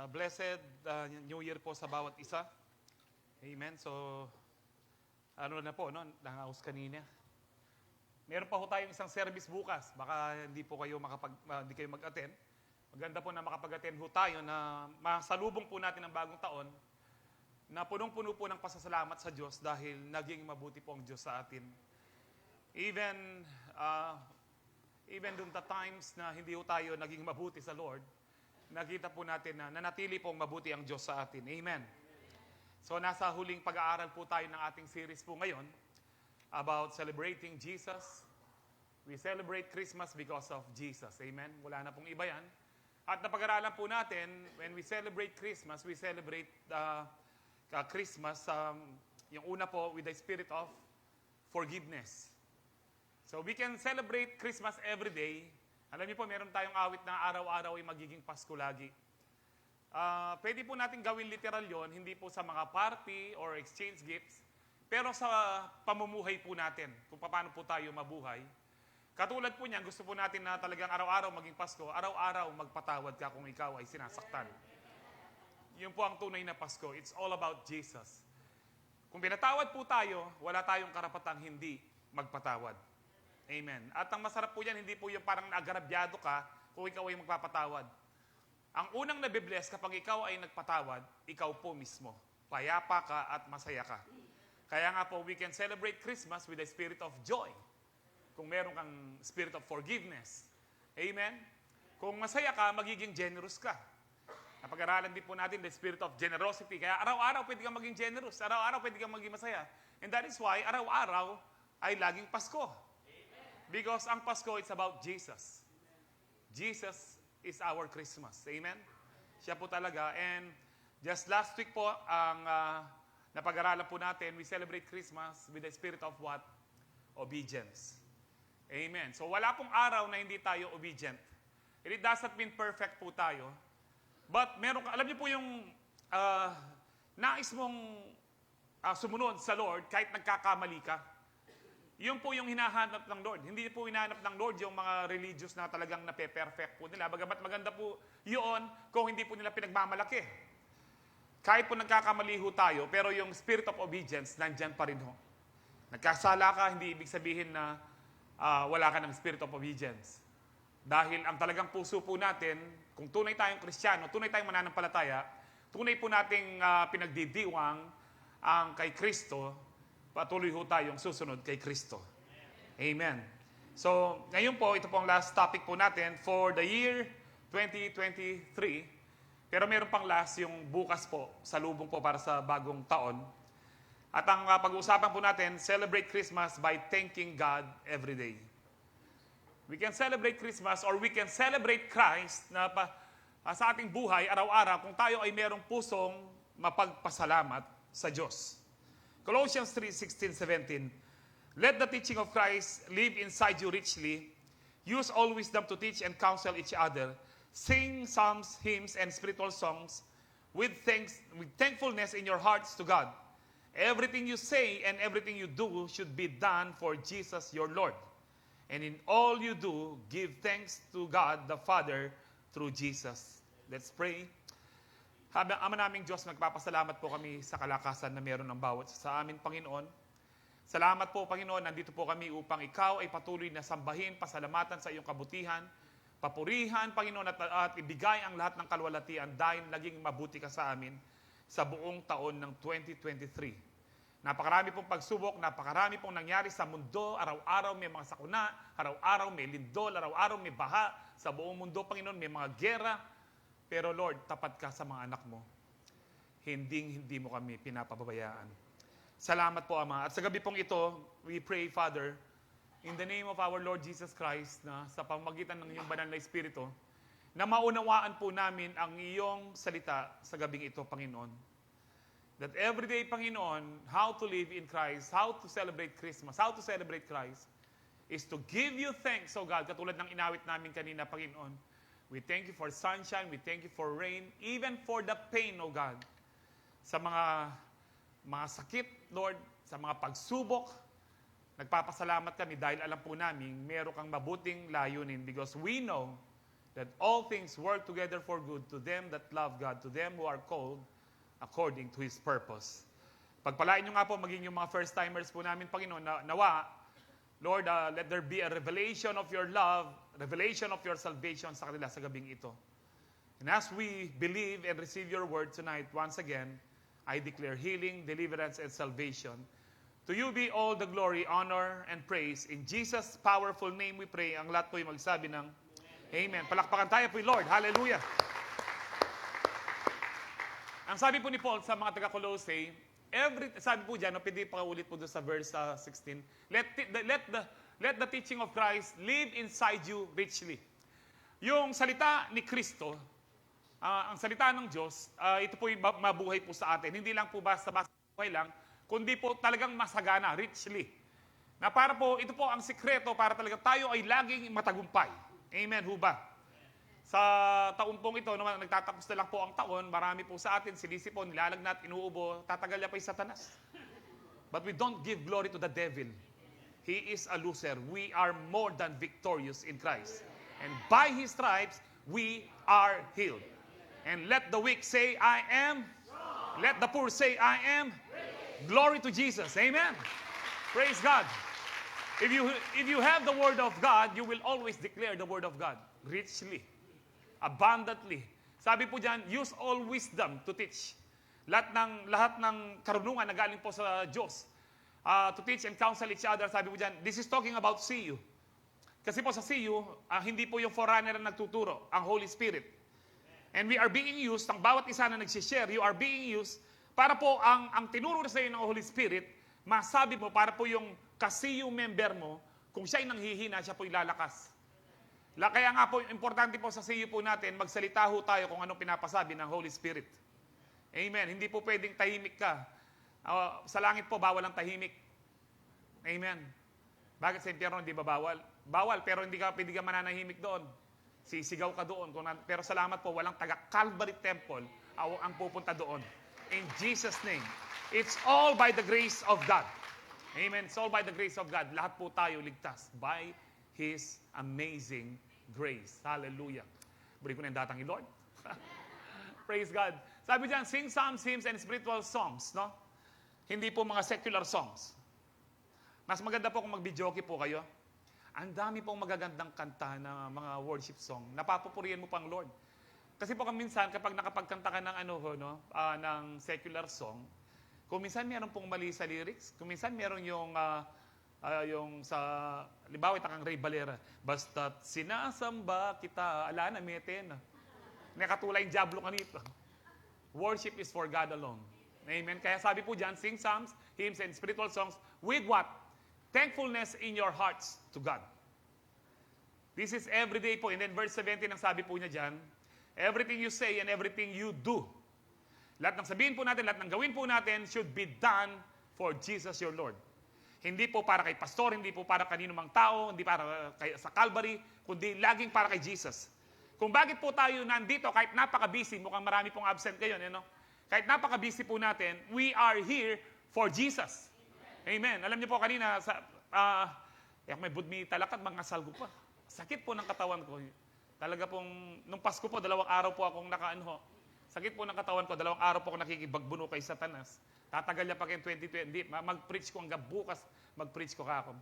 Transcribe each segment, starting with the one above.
Blessed New Year po sa bawat isa. Amen. So, ano na po, no? Nangaus kanina. Meron pa ho tayong isang service bukas. Baka hindi po kayo hindi kayo mag-attend. Maganda po na makapag-attend ho tayo na masalubong po natin ang bagong taon na punong-puno po ng pasasalamat sa Diyos dahil naging mabuti po ang Diyos sa atin. Even dun the times na hindi ho tayo naging mabuti sa Lord, nakita po natin na nanatili pong mabuti ang Diyos sa atin. Amen. So nasa huling pag-aaral po tayo ng ating series po ngayon about celebrating Jesus. We celebrate Christmas because of Jesus. Amen. Wala na pong iba yan. At napag-aralan po natin, when we celebrate Christmas, we celebrate Christmas, yung una po, with the spirit of forgiveness. So we can celebrate Christmas every day. Alam niyo po, meron tayong awit na araw-araw ay magiging Pasko lagi. Pwede po natin gawin literal yon, hindi po sa mga party or exchange gifts, pero sa pamumuhay po natin, kung paano po tayo mabuhay. Katulad po niyan, gusto po natin na talagang araw-araw maging Pasko, araw-araw magpatawad ka kung ikaw ay sinasaktan. Yun po ang tunay na Pasko. It's all about Jesus. Kung pinatawad po tayo, wala tayong karapatang hindi magpatawad. Amen. At ang masarap po yan, hindi po yung parang nagarabyado ka kung ikaw ay magpapatawad. Ang unang nabibless kapag ikaw ay nagpatawad, ikaw po mismo. Payapa ka at masaya ka. Kaya nga po, we can celebrate Christmas with a spirit of joy. Kung meron kang spirit of forgiveness. Amen? Kung masaya ka, magiging generous ka. Napag-aralan din po natin the spirit of generosity. Kaya araw-araw pwede kang maging generous. Araw-araw pwede kang maging masaya. And that is why araw-araw ay laging Pasko. Because ang Pasko, it's about Jesus. Jesus is our Christmas. Amen? Siya po talaga. And just last week po, ang napag-aralan po natin, we celebrate Christmas with the spirit of what? Obedience. Amen. So wala pong araw na hindi tayo obedient. It doesn't mean perfect po tayo. But alam niyo po yung nais mong sumunod sa Lord kahit nagkakamali ka. Yun po yung hinahanap ng Lord. Hindi po hinahanap ng Lord yung mga religious na talagang nape-perfect po nila. Bagamat maganda po yun kung hindi po nila pinagmamalaki. Kahit po nagkakamali ho tayo, pero yung spirit of obedience, nandyan pa rin ho. Nagkasala ka, hindi ibig sabihin na wala ka ng spirit of obedience. Dahil ang talagang puso po natin, kung tunay tayong Kristiyano, tunay tayong mananampalataya, tunay po nating pinagdidiwang ang kay Kristo, patuloy ho tayong susunod kay Kristo. Amen. So, ngayon po, ito pong last topic po natin for the year 2023. Pero meron pang last yung bukas po, salubong po para sa bagong taon. At ang pag-uusapan po natin, celebrate Christmas by thanking God every day. We can celebrate Christmas or we can celebrate Christ na sa ating buhay, araw-araw, kung tayo ay merong pusong mapagpasalamat sa Diyos. Colossians 3:16-17, let the teaching of Christ live inside you richly. Use all wisdom to teach and counsel each other. Sing psalms, hymns, and spiritual songs with thankfulness in your hearts to God. Everything you say and everything you do should be done for Jesus your Lord. And in all you do, give thanks to God the Father through Jesus. Let's pray. Ama naming Diyos, nagpapasalamat po kami sa kalakasan na meron ng bawat sa amin, Panginoon. Salamat po, Panginoon, nandito po kami upang ikaw ay patuloy na sambahin, pasalamatan sa iyong kabutihan, papurihan, Panginoon, at ibigay ang lahat ng kalwalatian dahil naging mabuti ka sa amin sa buong taon ng 2023. Napakarami pong pagsubok, napakarami pong nangyari sa mundo, araw-araw may mga sakuna, araw-araw may lindol, araw-araw may baha, sa buong mundo, Panginoon, may mga gera. Pero Lord, tapat ka sa mga anak mo. Hindi mo kami pinapababayaan. Salamat po, Ama. At sa gabi pong ito, we pray, Father, in the name of our Lord Jesus Christ, na sa pamamagitan ng iyong banal na Espiritu, na maunawaan po namin ang iyong salita sa gabing ito, Panginoon. That every day, Panginoon, how to live in Christ, how to celebrate Christmas, how to celebrate Christ, is to give you thanks, O God, katulad ng inawit namin kanina, Panginoon. We thank you for sunshine, we thank you for rain, even for the pain, O God. Sa mga sakit, Lord, sa mga pagsubok, nagpapasalamat kami dahil alam po namin, meron kang mabuting layunin because we know that all things work together for good to them that love God, to them who are called according to His purpose. Pagpalain nyo nga po maging yung mga first-timers po namin, Panginoon, nawa, Lord, let there be a revelation of your love, revelation of your salvation sa kanila sa gabing ito. And as we believe and receive your word tonight, once again, I declare healing, deliverance, and salvation. To you be all the glory, honor, and praise. In Jesus' powerful name we pray. Ang lahat po'y magsabi ng Amen. Palakpakan tayo po'y Lord. Hallelujah. Ang sabi po ni Paul sa mga taga-Colossae, sabi po dyan, pwede pa ulit po doon sa verse 16, let the teaching of Christ live inside you richly. Yung salita ni Kristo, ang salita ng Diyos, ito po yung mabuhay po sa atin. Hindi lang po basta-basta buhay lang, kundi po talagang masagana, richly. Na para po, ito po ang sikreto para talaga tayo ay laging matagumpay. Amen, ho ba? Sa taon pong ito, naman nagtatapos na lang po ang taon, marami po sa atin, sinisipon, nilalagnat, inuubo, tatagal niya pa yung Satanas. But we don't give glory to the devil. He is a loser. We are more than victorious in Christ. And by His stripes, we are healed. And let the weak say, I am. Let the poor say, I am. Glory to Jesus. Amen. Praise God. If you have the Word of God, you will always declare the Word of God. Richly. Abundantly. Sabi po dyan, use all wisdom to teach. Lahat ng karunungan na galing po sa Diyos. To teach and counsel each other. Sabi po dyan, this is talking about CU. Kasi po sa CU, hindi po yung forerunner na nagtuturo, ang Holy Spirit. And we are being used, ang bawat isa na nagsishare, you are being used, para po ang tinuro sa iyo ng Holy Spirit, masabi mo, para po yung CU member mo, kung siya'y nanghihina, siya po'y lalakas. Kaya nga po, importante po sa CU po natin, magsalita ho tayo kung anong pinapasabi ng Holy Spirit. Amen. Hindi po pwedeng tahimik ka. Sa langit po, bawal ang tahimik. Amen. Bakit sa impyerno hindi ba bawal? Bawal, pero hindi ka mananahimik doon. Sisigaw ka doon. Pero salamat po, walang taga-Calvary Temple ang pupunta doon. In Jesus' name. It's all by the grace of God. Amen. It's all by the grace of God. Lahat po tayo ligtas by His amazing grace. Hallelujah. Buri ko na yung datang Lord. Praise God. Sabi dyan, sing psalms, hymns, and spiritual songs. No? Hindi po mga secular songs. Mas maganda po kung mag-videoke po kayo. Ang dami pong magagandang kanta na mga worship song. Napapupurihan mo pang Lord. Kasi po minsan, kapag nakapagkanta ka ng ng secular song, kung minsan meron pong mali sa lyrics, kung minsan meron yung sa, libaw, itakang Ray Valera, basta't sinasamba kita, ala na meten. Nakatulay yung Diablo kanito. Worship is for God alone. Amen. Kaya sabi po dyan, sing psalms, hymns, and spiritual songs with what? Thankfulness in your hearts to God. This is everyday po. And then verse 17, ang sabi po niya dyan, everything you say and everything you do. Lahat ng sabihin po natin, lahat ng gawin po natin should be done for Jesus your Lord. Hindi po para kay pastor, hindi po para kanino mang tao, hindi para sa Calvary, kundi laging para kay Jesus. Kung bakit po tayo nandito, kahit napaka-busy, mukhang marami pong absent kayo, kahit napaka-busy po natin, we are here for Jesus. Amen. Alam niyo po kanina, may budmi talakad, mga salgo pa. Sakit po ng katawan ko. Talaga pong, nung Pasko po, 2 araw po akong sakit po ng katawan ko, 2 araw po akong nakikibagbuno kay Satanas. Tatagal niya pa kayo 2020. Mag-preach ko hanggang bukas, mag-preach ko kako.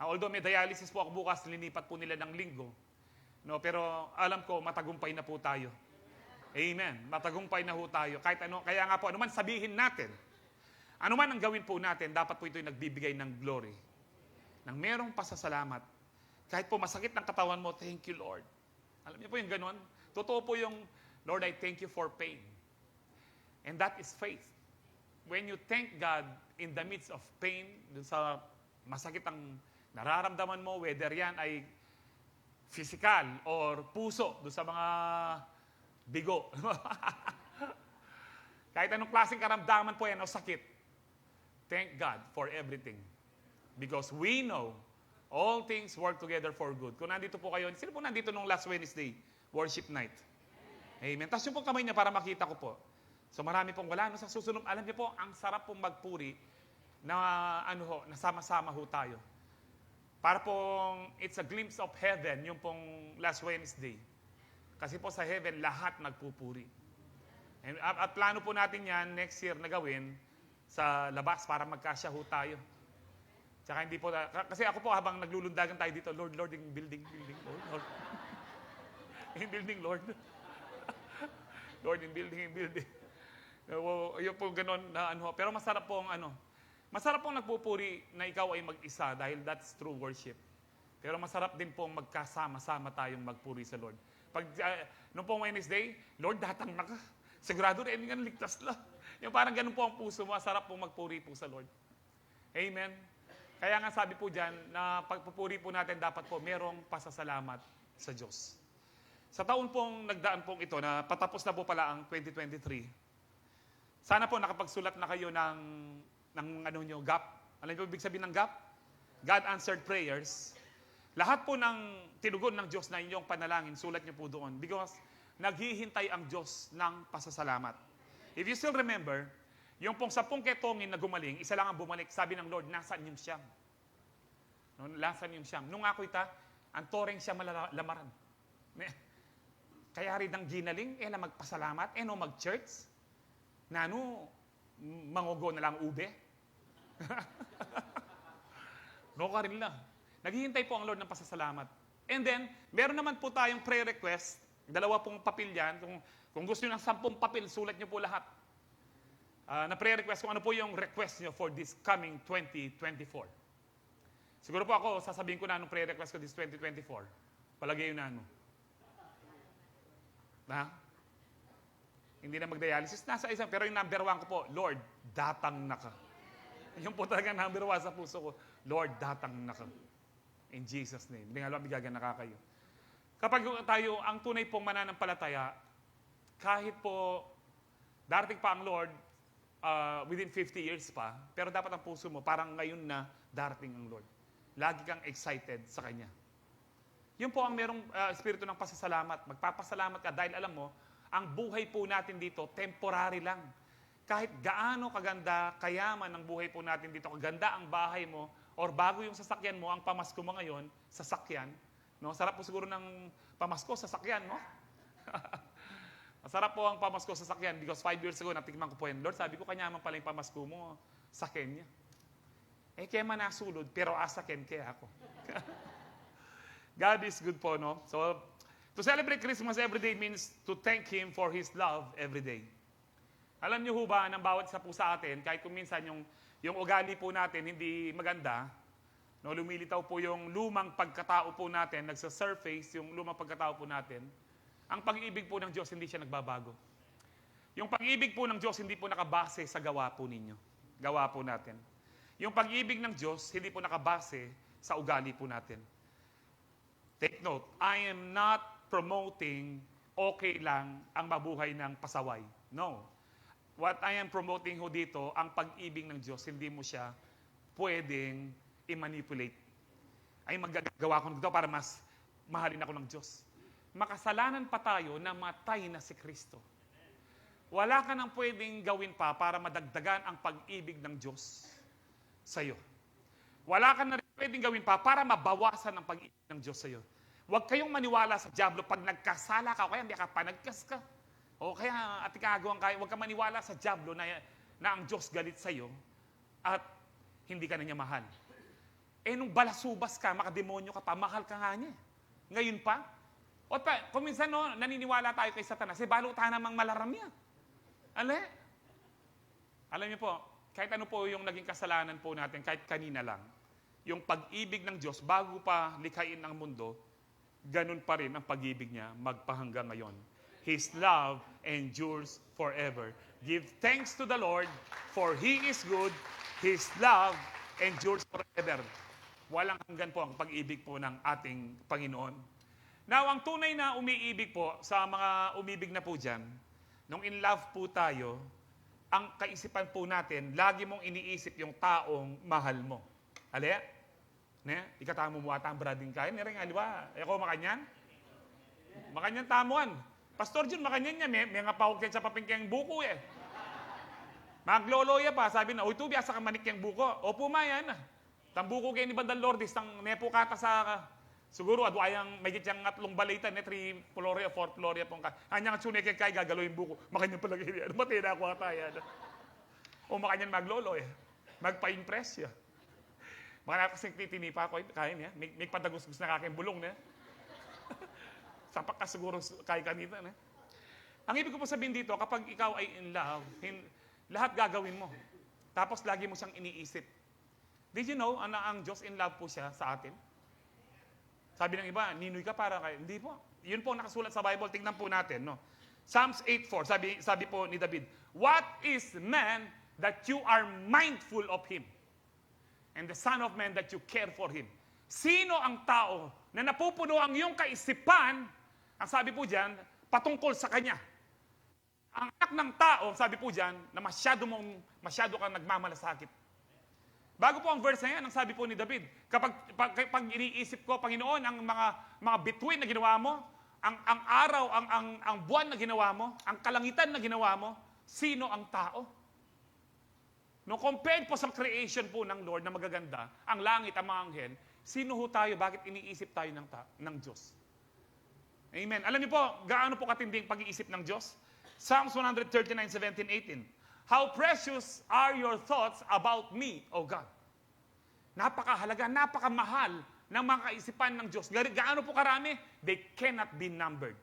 Although may dialysis po ako bukas, linipat po nila ng linggo. No, pero alam ko, matagumpay na po tayo. Amen. Matagumpay na po tayo. Kahit ano, kaya nga po, anuman sabihin natin, anuman ang gawin po natin, dapat po ito yung nagbibigay ng glory. Nang merong pasasalamat. Kahit po masakit ng katawan mo, thank you, Lord. Alam niyo po yung ganon? Totoo po yung, Lord, I thank you for pain. And that is faith. When you thank God in the midst of pain, dun sa masakit ang nararamdaman mo, whether yan ay physical or puso, dun sa mga bigo. Kahit anong klaseng karamdaman po yan o sakit, thank God for everything. Because we know all things work together for good. Kung nandito po kayo, sino po nandito nung last Wednesday, worship night? Amen. Tapos yung pong kamay niya para makita ko po. So marami pong wala. No, sa susunod, alam niyo po, ang sarap pong magpuri na nasama-sama ho tayo. Para pong, it's a glimpse of heaven, yung pong last Wednesday. Kasi po sa heaven, lahat nagpupuri. At plano po natin yan next year na gawin sa labas para magkasya ho tayo. Tsaka hindi po, kasi ako po habang naglulundagan tayo dito, Lord, yung building, Lord. Yung building, Lord. Lord, yung building. Yun po ganon na ano. Pero masarap pong nagpupuri na ikaw ay mag-isa dahil that's true worship. Pero masarap din pong magkasama-sama tayong magpuri sa Lord. Nung pong Wednesday, Lord, datang na ka. Sigurado rin nga ligtas lang. Yung parang ganun po ang puso mo, masarap pong magpuri po sa Lord. Amen. Kaya nga sabi po dyan, na pagpupuri po natin dapat po merong pasasalamat sa Diyos. Sa taon pong nagdaan pong ito, na patapos na po pala ang 2023, sana po nakapagsulat na kayo ng GAP. Alam niyo ibig sabihin ng GAP? God answered prayers. Lahat po ng tinugon ng Diyos na inyong panalangin, sulat niyo po doon. Because naghihintay ang Diyos ng pasasalamat. If you still remember, yung pong 10 ketongin na gumaling, isa lang ang bumalik. Sabi ng Lord, nasaan yung siyam? Nasaan yung siyam? Nung ako ang toreng siya malalamaran. Kaya rin ang ginaling, na magpasalamat, no mag-church, mangugo na lang ube. No ka rin lang. Naghihintay po ang Lord ng pasasalamat. And then, meron naman po tayong prayer request. 2 pong papel yan. Kung gusto nyo ng 10 papel, sulat nyo po lahat. Na prayer request, kung ano po yung request nyo for this coming 2024. Siguro po ako, sasabihin ko na anong prayer request ko this 2024. Palagay yun na ano. Hindi na mag-dialysis. Nasa isang, pero yung number 1 ko po, Lord, datang na ka. Yung po talaga number 1 sa puso ko, Lord, datang na ka. In Jesus' name. Hindi nga alam, bigagan na ka kayo. Kapag tayo, ang tunay pong mananampalataya, kahit po darating pa ang Lord, within 50 years pa, pero dapat ang puso mo, parang ngayon na darating ang Lord. Lagi kang excited sa Kanya. Yun po ang merong espiritu ng pasasalamat. Magpapasalamat ka dahil alam mo, ang buhay po natin dito, temporary lang. Kahit gaano kaganda, kayaman ang buhay po natin dito, kaganda ang bahay mo, or bago yung sasakyan mo, ang pamasko mo ngayon, sasakyan. No? Sarap po siguro ng pamasko, sasakyan, no? Masarap po ang pamasko sa sakyan because 5 years ago, natikman ko po yan. Lord, sabi ko, kanyaman pala yung pamasko mo sa Kenya. Kaya man nasulod, pero asakin kaya ako. God is good po, no? So, to celebrate Christmas every day means to thank Him for His love every day. Alam niyo ho ba, ng bawat isa po sa atin, kahit kung minsan yung ugali po natin hindi maganda, no, lumilitaw po yung lumang pagkatao po natin, nagsa-surface yung lumang pagkatao po natin, ang pag-ibig po ng Diyos, hindi siya nagbabago. Yung pag-ibig po ng Diyos, hindi po nakabase sa gawa po ninyo. Gawa po natin. Yung pag-ibig ng Diyos, hindi po nakabase sa ugali po natin. Take note, I am not promoting okay lang ang mabuhay ng pasaway. No. What I am promoting ho dito, ang pag-ibig ng Diyos, hindi mo siya pwedeng i-manipulate. Ay, maggagawa ko nito para mas mahalin ako ng Diyos. Makasalanan pa tayo na matay na si Kristo. Wala ka nang pwedeng gawin pa para madagdagan ang pag-ibig ng Diyos sa iyo. Wala ka na rin pwedeng gawin pa para mabawasan ang pag-ibig ng Diyos sa iyo. Huwag kayong maniwala sa diablo pag nagkasala ka o kaya hindi ka panagkas ka. O kaya at ikagawang kaya, huwag ka maniwala sa diablo na ang Diyos galit sa iyo at hindi ka na niya mahal. Nung balasubas ka, makademonyo ka pa, mahal ka nga niya. Ngayon pa, o kung minsan naniniwala tayo kay Satanas, balutan namang malaram yan. Alam niyo po, kahit ano po yung naging kasalanan po natin, kahit kanina lang, yung pag-ibig ng Diyos, bago pa likhain ang mundo, ganun pa rin ang pag-ibig niya magpahanggang ngayon. His love endures forever. Give thanks to the Lord, for He is good. His love endures forever. Walang hanggan po ang pag-ibig po ng ating Panginoon. Now, ang tunay na umiibig po, sa mga umibig na po dyan, nung in love po tayo, ang kaisipan po natin, lagi mong iniisip yung taong mahal mo. Alaya? Ikatamo mo ata ang brading kain. Nering aliwa. Ako makanyan? Makanyan tamuan. Pastor Jun, makanyan niya. May nga pawag sa papingkang buko eh. Magloloya pa. Sabi na, uy, tubi, asa ka manik yung buko. Opo, mayan. Tambuko kayo ni Bandal Lourdes, tang nepo kata sa Siguro, adwayang may gitsang atlong balitan, 3 floria, 4 floria pong ka. Anyang sunay kay gagaloy yung buko. Makanyan pala ganyan. Mati na ako ataya. O makanyan maglolo eh. Magpa-impress ya. Mga nakasing titinipa ko, kaya niya. May padagusgus na kaking bulong na. Sapak ka siguro kaya kanita na. Ang ibig ko po sabihin dito, kapag ikaw ay in love, lahat gagawin mo. Tapos lagi mo siyang iniisip. Did you know, ang Diyos in love po siya sa atin? Sabi ng iba, ninoy ka para kayo. Hindi po. Yun po nakasulat sa Bible. Tingnan po natin. No? Psalms 8:4, sabi po ni David, what is man that you are mindful of him? And the son of man that you care for him. Sino ang tao na napupuno ang iyong kaisipan, ang sabi po dyan, patungkol sa kanya? Ang anak ng tao, sabi po dyan, na masyado kang nagmamalasakit. Bago po ang verse na yan, ang sabi po ni David, kapag iniisip ko, Panginoon, ang mga bituin na ginawa mo, ang araw, ang buwan na ginawa mo, ang kalangitan na ginawa mo, sino ang tao? No, compared po sa creation po ng Lord na magaganda, ang langit, ang mga anghel, sino ho tayo, bakit iniisip tayo ng Diyos? Amen. Alam niyo po, gaano po katinding pag-iisip ng Diyos? Psalms 139:17-18. How precious are your thoughts about me, O God. Napakahalaga, napakamahal ng mga kaisipan ng Diyos. Gaano po karami? They cannot be numbered.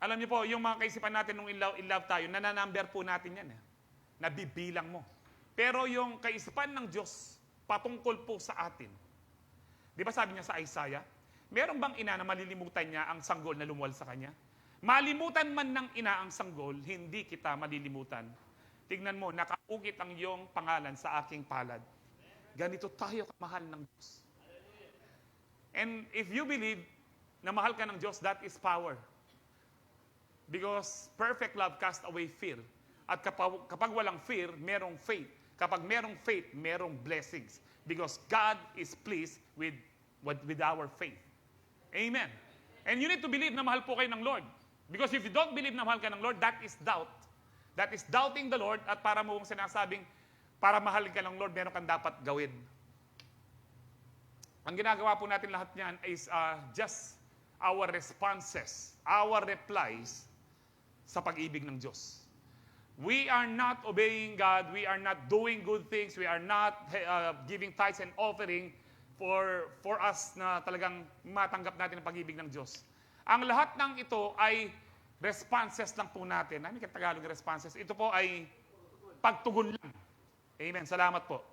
Alam niyo po, yung mga kaisipan natin nung in love tayo, nananumber po natin yan. Nabibilang mo. Pero yung kaisipan ng Diyos, patungkol po sa atin. Di ba sabi niya sa Isaiah, meron bang ina na malilimutan niya ang sanggol na lumuwal sa kanya? Malimutan man ng ina ang sanggol, hindi kita malilimutan. Tignan mo, nakaukit ang iyong pangalan sa aking palad. Ganito tayo kamahal ng Diyos. And if you believe na mahal ka ng Diyos, that is power. Because perfect love casts away fear. At kapag walang fear, merong faith. Kapag merong faith, merong blessings. Because God is pleased with our faith. Amen. And you need to believe na mahal po kayo ng Lord. Because if you don't believe na mahal ka ng Lord, that is doubt. That is doubting the Lord at para mo sinasabing, para mahalin ka ng Lord, meron kang dapat gawin. Ang ginagawa po natin lahat niyan is just our responses, our replies sa pag-ibig ng Diyos. We are not obeying God, we are not doing good things, we are not giving tithes and offering for us na talagang matanggap natin ang pag-ibig ng Diyos. Ang lahat ng ito ay responses lang po natin. Ano yung Tagalog responses? Ito po ay pagtugon lang. Amen. Salamat po.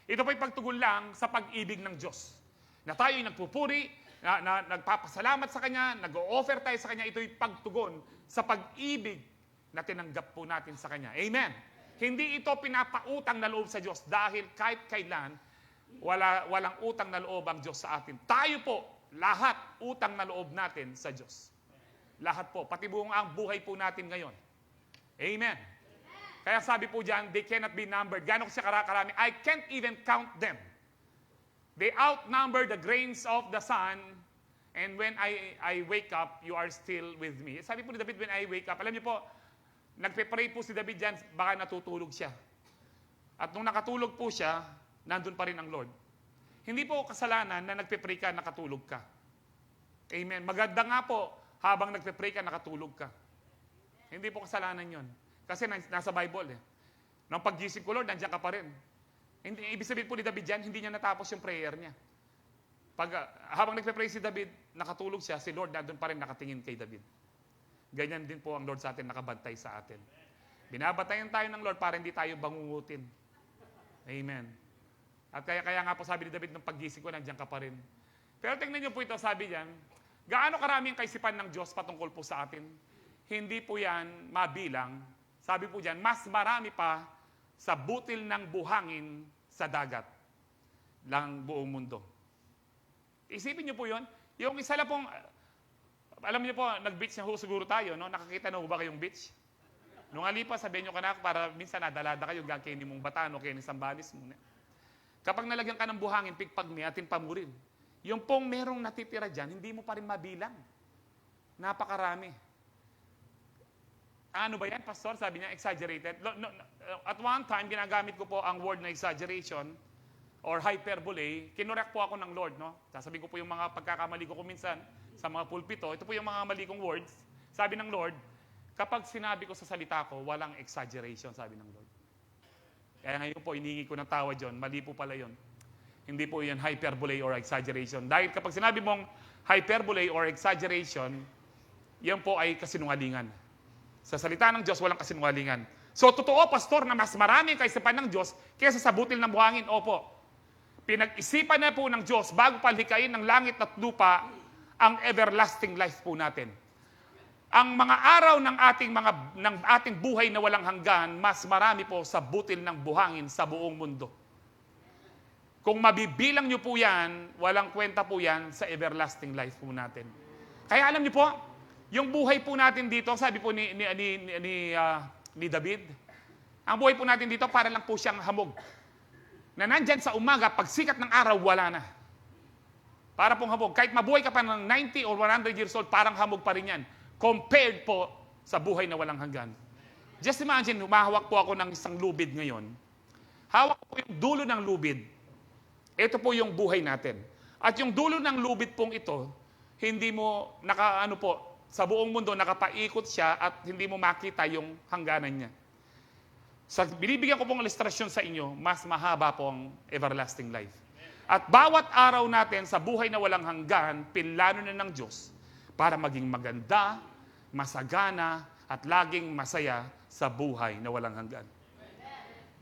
Ito po ay pagtugon lang sa pag-ibig ng Diyos. Na tayo ay nagpupuri, na nagpapasalamat sa Kanya, nag-o-offer tayo sa Kanya. Ito ay pagtugon sa pag-ibig na tinanggap po natin sa Kanya. Amen. Hindi ito pinapautang na loob sa Diyos dahil kahit kailan, walang utang na loob ang Diyos sa atin. Tayo po, lahat utang na loob natin sa Diyos. Lahat po, pati buong ang buhay po natin ngayon. Amen. Kaya sabi po dyan, they cannot be numbered. Gano'n ko siya karami? I can't even count them. They outnumber the grains of the sun, and when I wake up, you are still with me. Sabi po ni David, when I wake up, alam niyo po, nagpe-pray po si David dyan, baka natutulog siya. At nung nakatulog po siya, nandun pa rin ang Lord. Hindi po kasalanan na nagpe-pray ka, nakatulog ka. Amen. Maganda nga po, habang nagpe-pray ka, nakatulog ka. Hindi po kasalanan yon. Kasi nasa Bible eh. Nung pag-gising ko, Lord, nandiyan ka pa rin. Ibig sabihin po ni David dyan, hindi niya natapos yung prayer niya. Habang nagpe-pray si David, nakatulog siya, si Lord nandun pa rin nakatingin kay David. Ganyan din po ang Lord sa atin, nakabantay sa atin. Binabantayan tayo ng Lord para hindi tayo bangungutin. Amen. At kaya nga po sabi ni David, nung paggising ko, nandiyan ka pa rin. Pero tingnan niyo po ito, sabi diyan, gaano karaming kaisipan ng Diyos patungkol po sa atin? Hindi po yan mabilang. Sabi po diyan, mas marami pa sa butil ng buhangin sa dagat ng buong mundo. Isipin niyo po yon. Yung isa lang pong, alam niyo po, nag-beach na ho siguro tayo, no? Nakakita na ho ba kayong beach? Nung alipa, sabihin niyo ka na, para minsan nadalada kayo, gagawin mong Batano, kaya ni Sambales mo. Kapag nalagyan ka ng buhangin, pigpag niya, atin pamurin. Yung pong merong natitira dyan, hindi mo pa rin mabilang. Napakarami. Ano ba yan, Pastor? Sabi niya, exaggerated. At one time, ginagamit ko po ang word na exaggeration or hyperbole, kinorek po ako ng Lord, no? Sasabihin ko po yung mga pagkakamali ko minsan sa mga pulpito. Ito po yung mga mali kong words. Sabi ng Lord, kapag sinabi ko sa salita ko, walang exaggeration, sabi ng Lord. Kaya ngayon po, inihingi ko ng tawad yun. Mali po pala yun. Hindi po yan hyperbole or exaggeration. Dahil kapag sinabi mong hyperbole or exaggeration, yan po ay kasinungalingan. Sa salita ng Diyos, walang kasinungalingan. So, totoo, pastor, na mas marami kaisipan ng Diyos kaysa sa butil ng buhangin. Opo. Pinag-isipan na po ng Diyos bago palikayin ng langit at lupa ang everlasting life po natin. Ang mga araw ng ating buhay na walang hanggan, mas marami po sa butil ng buhangin sa buong mundo. Kung mabibilang nyo po yan, walang kwenta po yan sa everlasting life po natin. Kaya alam niyo po, yung buhay po natin dito, sabi po ni David, ang buhay po natin dito para lang po siyang hamog. Na nandyan sa umaga, pag sikat ng araw, wala na. Para pong hamog. Kahit mabuhay ka pa ng 90 or 100 years old, parang hamog pa rin yan. Compared po sa buhay na walang hanggan. Just imagine, humahawak po ako ng isang lubid ngayon. Hawak po yung dulo ng lubid. Ito po yung buhay natin. At yung dulo ng lubid pong ito, hindi mo sa buong mundo nakapaikot siya at hindi mo makita yung hangganan niya. Sa binibigyan ko pong ilustrasyon sa inyo, mas mahaba po ang everlasting life. At bawat araw natin sa buhay na walang hanggan, pinlano na ng Diyos para maging maganda, masagana, at laging masaya sa buhay na walang hanggan.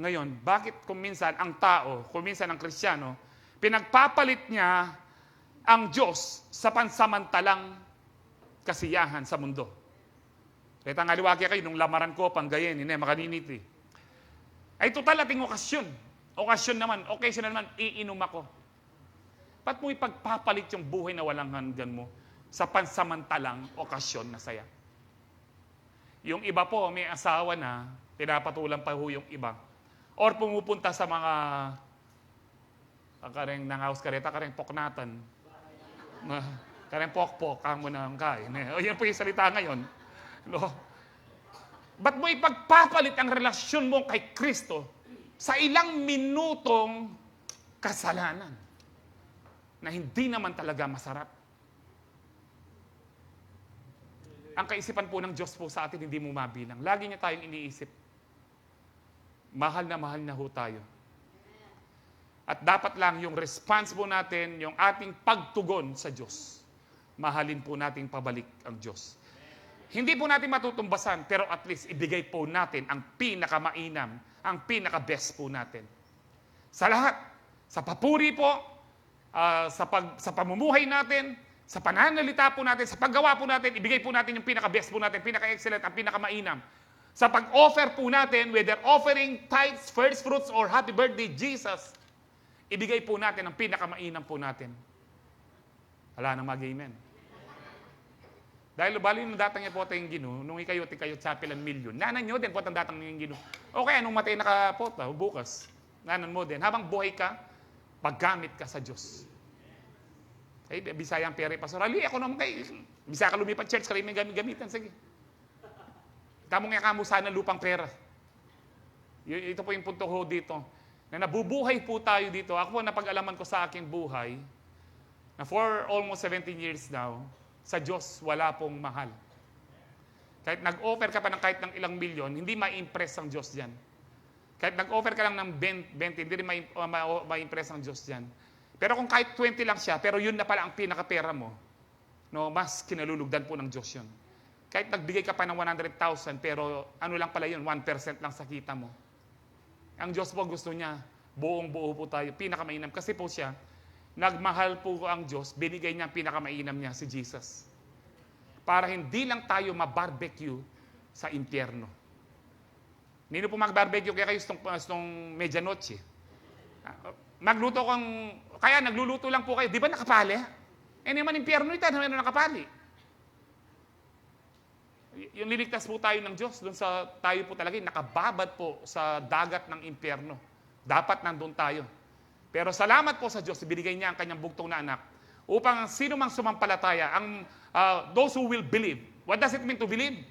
Ngayon, bakit kung minsan ang tao, kung minsan ang Kristiyano, pinagpapalit niya ang Diyos sa pansamantalang kasiyahan sa mundo? Kaya tangaliwagi kayo, nung lamaran ko, panggayin, makaniniti. Ay total ating okasyon. Occasion naman, iinom ako. Ba't mo ipagpapalit yung buhay na walang hanggan mo sa pansamantalang okasyon na saya? Yung iba po, may asawa na, pinapatulan pa ho yung iba. Or pumupunta sa mga kareng nangaus kareta, kareng poknatan. Kareng pokpok, ang mo nang kain. O yan po yung salita ngayon. No? Ba't mo ipagpapalit ang relasyon mo kay Kristo sa ilang minutong kasalanan na hindi naman talaga masarap? Ang kaisipan po ng Diyos po sa atin, hindi mo mabilang. Lagi niya tayong iniisip. Mahal na ho tayo. At dapat lang yung response po natin, yung ating pagtugon sa Diyos. Mahalin po natin pabalik ang Diyos. Hindi po natin matutumbasan, pero at least ibigay po natin ang pinakamainam, ang pinaka-best po natin. Sa lahat, sa papuri po, sa pamumuhay natin, sa pananalita po natin, sa paggawa po natin, ibigay po natin yung pinaka-best po natin, pinaka-excellent, ang pinaka-mainam. Sa pag-offer po natin, whether offering tithes, first fruits, or happy birthday, Jesus, ibigay po natin ang pinaka-mainam po natin. Wala nang mag-amen. Dahil bali nung datang niya po tayong gino, nung ikayo chapelan milyon, nanan nyo din po ang datang niyong gino. Okay, anong matay nakapota, bukas, nanan mo din. Habang buhay ka, paggamit ka sa Diyos. Ay, Bisayang pere, Pastor Ali, ako naman Bisaya ka lumipat church, kayo may gamitan, sige. Tamo nga kamo sana lupang pera. Ito po yung punto ho dito. Na nabubuhay po tayo dito. Ako po, napag-alaman ko sa aking buhay, na for almost 17 years now, sa Diyos, wala pong mahal. Kahit nag-offer ka pa ng kahit ng ilang milyon, hindi ma-impress ang Diyos dyan. Kahit nag-offer ka lang ng 20, hindi rin ma-impress ang Diyos dyan. Pero kung kahit 20 lang siya, pero yun na pala ang pinaka-pera mo, no, mas kinalulugdan po ng Diyos yun. Kahit nagbigay ka pa ng 100,000, pero ano lang pala yun, 1% lang sa kita mo. Ang Diyos po gusto niya, buong-buo po tayo, pinakamainam. Kasi po siya, nagmahal po ang Diyos, binigay niya ang pinakamainam niya, si Jesus. Para hindi lang tayo mabarbecue sa impyerno. Nino po mag-barbecue kaya kayo itong medianoche? Magluto kaya nagluluto lang po kayo, di ba nakapali? Naman impyerno ito, naman nakapali. Yung liligtas po tayo ng Diyos, doon sa tayo po talaga, nakababad po sa dagat ng impyerno. Dapat nandun tayo. Pero salamat po sa Diyos, binigay niya ang kanyang bugtong na anak upang sino mang sumampalataya, those who will believe. What does it mean to believe?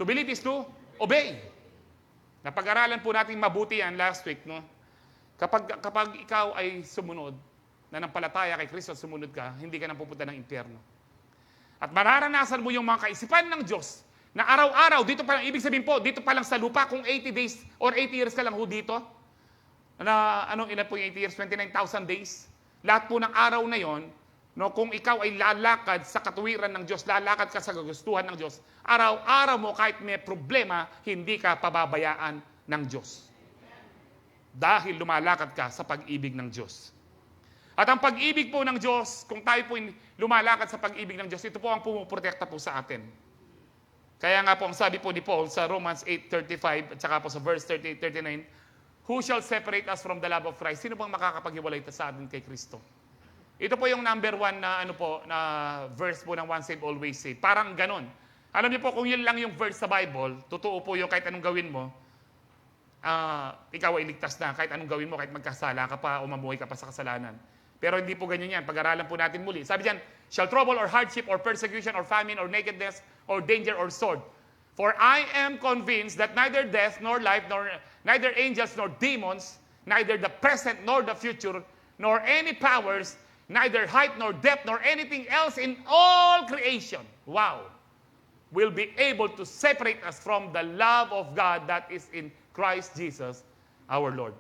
To believe is to obey. Napag-aralan po natin mabuti yan last week, no? Kapag ikaw ay sumunod, nanampalataya kay Kristo at sumunod ka, hindi ka na pupunta ng impyerno. At mararanasan mo yung mga kaisipan ng Diyos na araw-araw, dito pa lang, ibig sabihin po, dito pa lang sa lupa, kung 80 days or 80 years ka lang ho dito, ilan po yung 80 years? 29,000 days. Lahat po ng araw na yon, no, kung ikaw ay lalakad sa katuwiran ng Diyos, lalakad ka sa kagustuhan ng Diyos, araw-araw mo kahit may problema, hindi ka pababayaan ng Diyos. Dahil lumalakad ka sa pag-ibig ng Diyos. At ang pag-ibig po ng Diyos, kung tayo po lumalakad sa pag-ibig ng Diyos, ito po ang pumuprotekta po sa atin. Kaya nga po, ang sabi po ni Paul sa Romans 8:35 at saka po sa verse 38-39, who shall separate us from the love of Christ? Sino bang makakapaghiwalay sa atin kay Kristo? Ito po yung number 1 na verse po ng once saved, always saved. Parang ganon. Alam niyo po, kung yun lang yung verse sa Bible, totoo po yung kahit anong gawin mo, ikaw ay ligtas na. Kahit anong gawin mo, kahit magkasala ka pa o mamuhay ka pa sa kasalanan. Pero hindi po ganyan yan. Pag-aralan po natin muli. Sabi diyan, shall trouble or hardship or persecution or famine or nakedness or danger or sword. For I am convinced that neither death nor life, nor neither angels nor demons, neither the present nor the future, nor any powers, neither height nor depth nor anything else in all creation, wow, will be able to separate us from the love of God that is in Christ Jesus our Lord.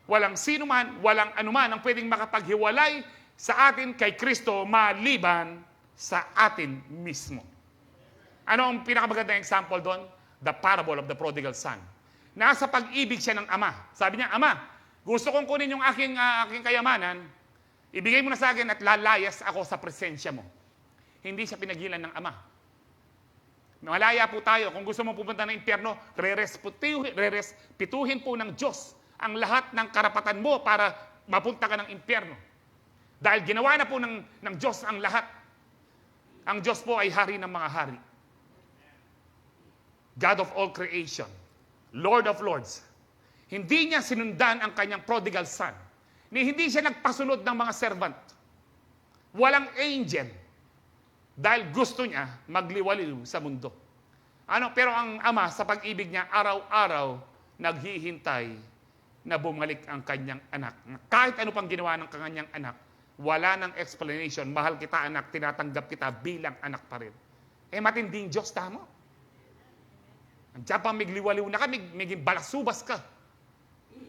Walang sino man, walang anuman ang pwedeng makapaghiwalay sa atin kay Kristo maliban sa atin mismo. Ano ang pinakamagandang example doon? The parable of the prodigal son. Nasa pag-ibig siya ng ama. Sabi niya, Ama, gusto kong kunin yung aking kayamanan, ibigay mo na sa akin at lalayas ako sa presensya mo. Hindi siya pinagilan ng ama. Malaya po tayo. Kung gusto mo pupunta ng impyerno, rerespituhin po ng Diyos ang lahat ng karapatan mo para mapunta ka ng impyerno. Dahil ginawa na po ng Diyos ang lahat. Ang Diyos po ay hari ng mga hari. God of all creation. Lord of lords. Hindi niya sinundan ang kanyang prodigal son. Hindi siya nagpasunod ng mga servant. Walang angel. Dahil gusto niya magliwaliw sa mundo. Pero ang ama sa pag-ibig niya, araw-araw naghihintay na bumalik ang kanyang anak. Kahit ano pang ginawa ng kanyang anak, wala nang explanation. Mahal kita anak, tinatanggap kita bilang anak pa rin. Matinding Diyos, tama? Andiyan pa migliwaliw na ka, miging balasubas ka.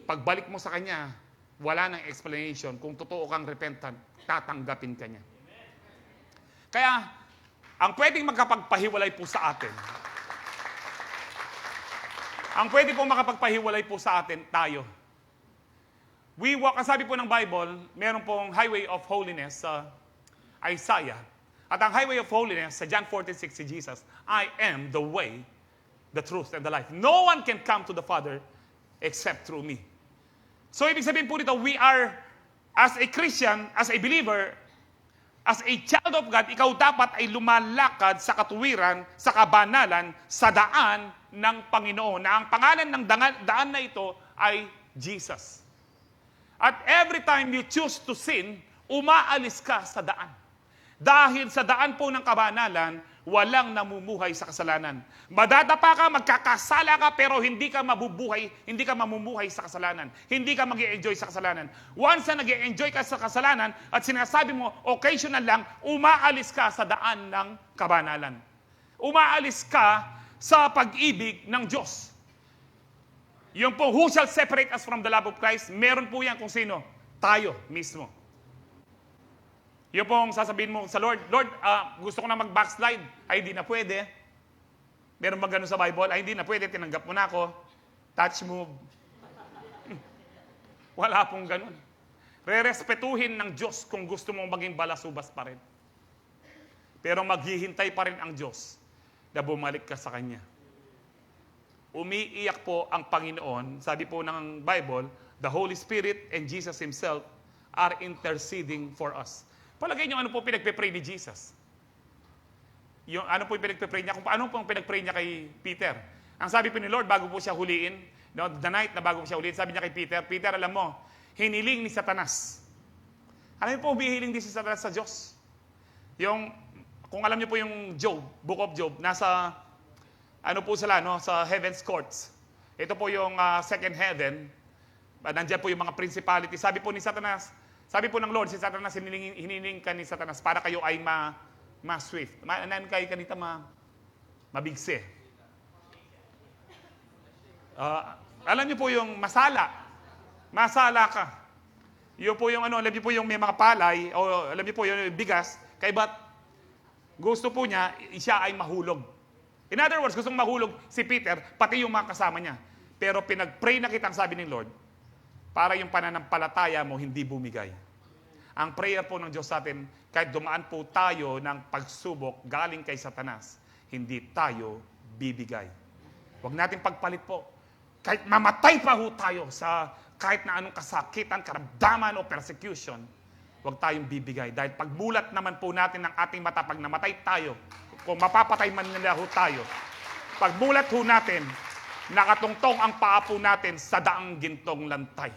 Pagbalik mo sa kanya, wala nang explanation. Kung totoo kang repentant, tatanggapin ka niya. Kaya, ang pwedeng makapagpahiwalay po sa atin, ang pwede pong makapagpahiwalay po sa atin, tayo. We walk, ang sabi po ng Bible, meron pong highway of holiness sa Isaiah. At ang highway of holiness sa John 14:6 si Jesus, I am the way, the truth, and the life. No one can come to the Father except through me. So, ibig sabihin po dito, we are, as a Christian, as a believer, as a child of God, ikaw dapat ay lumalakad sa katuwiran, sa kabanalan, sa daan ng Panginoon. Na ang pangalan ng daan na ito ay Jesus. At every time you choose to sin, umaalis ka sa daan. Dahil sa daan po ng kabanalan, walang namumuhay sa kasalanan. Madadapa ka, magkakasala ka, pero hindi ka mamumuhay sa kasalanan. Hindi ka mag-i-enjoy sa kasalanan. Once na nag-i-enjoy ka sa kasalanan at sinasabi mo, occasional lang, umaalis ka sa daan ng kabanalan. Umaalis ka sa pag-ibig ng Diyos. Yung po, who shall separate us from the love of Christ? Meron po yan kung sino? Tayo mismo. Yung pong sasabihin mo sa Lord, Lord, gusto ko na mag-backslide. Ay, hindi na pwede. Meron ba ganun sa Bible? Ay, hindi na pwede. Tinanggap mo na ako. Touch move. Wala pong ganun. Rerespetuhin ng Diyos kung gusto mong maging balasubas pa rin. Pero maghihintay pa rin ang Diyos na bumalik ka sa Kanya. Umiiyak po ang Panginoon. Sabi po ng Bible, the Holy Spirit and Jesus Himself are interceding for us. Palagay niyo ano po pinagpe-pray ni Jesus? Yung ano po yung pinagpe-pray niya? Kung paano po ang pinag-pray niya kay Peter? Ang sabi po ni Lord, bago po siya huliin, the night na bago po siya huliin, sabi niya kay Peter, Peter, alam mo, hiniling ni Satanas. Alam niyo po, humihiling din si Satanas sa Diyos. Kung alam niyo po yung Job, Book of Job, nasa ano po sila, no, sa heaven's courts. Ito po yung second heaven. Nandiyan po yung mga principality. Sabi po ni Satanas, sabi po ng Lord, si Satanas, hiniling ka ni Satanas para kayo ay ma-swift. Kayo kanita mabigse. Alam niyo po yung masala. Masala ka. Yun po yung alam niyo po yung may mga palay, o alam niyo po yung bigas, kaya ba't gusto po niya, siya ay mahulog. In other words, gustong mahulog si Peter, pati yung mga kasama niya. Pero pinag-pray na kitang sabi ng Lord, para yung pananampalataya mo hindi bumigay. Ang prayer po ng Diyos sa atin, kahit dumaan po tayo ng pagsubok galing kay Satanas, hindi tayo bibigay. Huwag natin pagpalit po. Kahit mamatay pa ho tayo sa kahit na anong kasakitan, karamdaman o persecution, huwag tayong bibigay. Dahil pagbulat naman po natin ng ating mata, pag namatay tayo, kung mapapatay man nila ho tayo, pagbulat ho natin, nakatungtong ang paa po natin sa daang gintong lantay.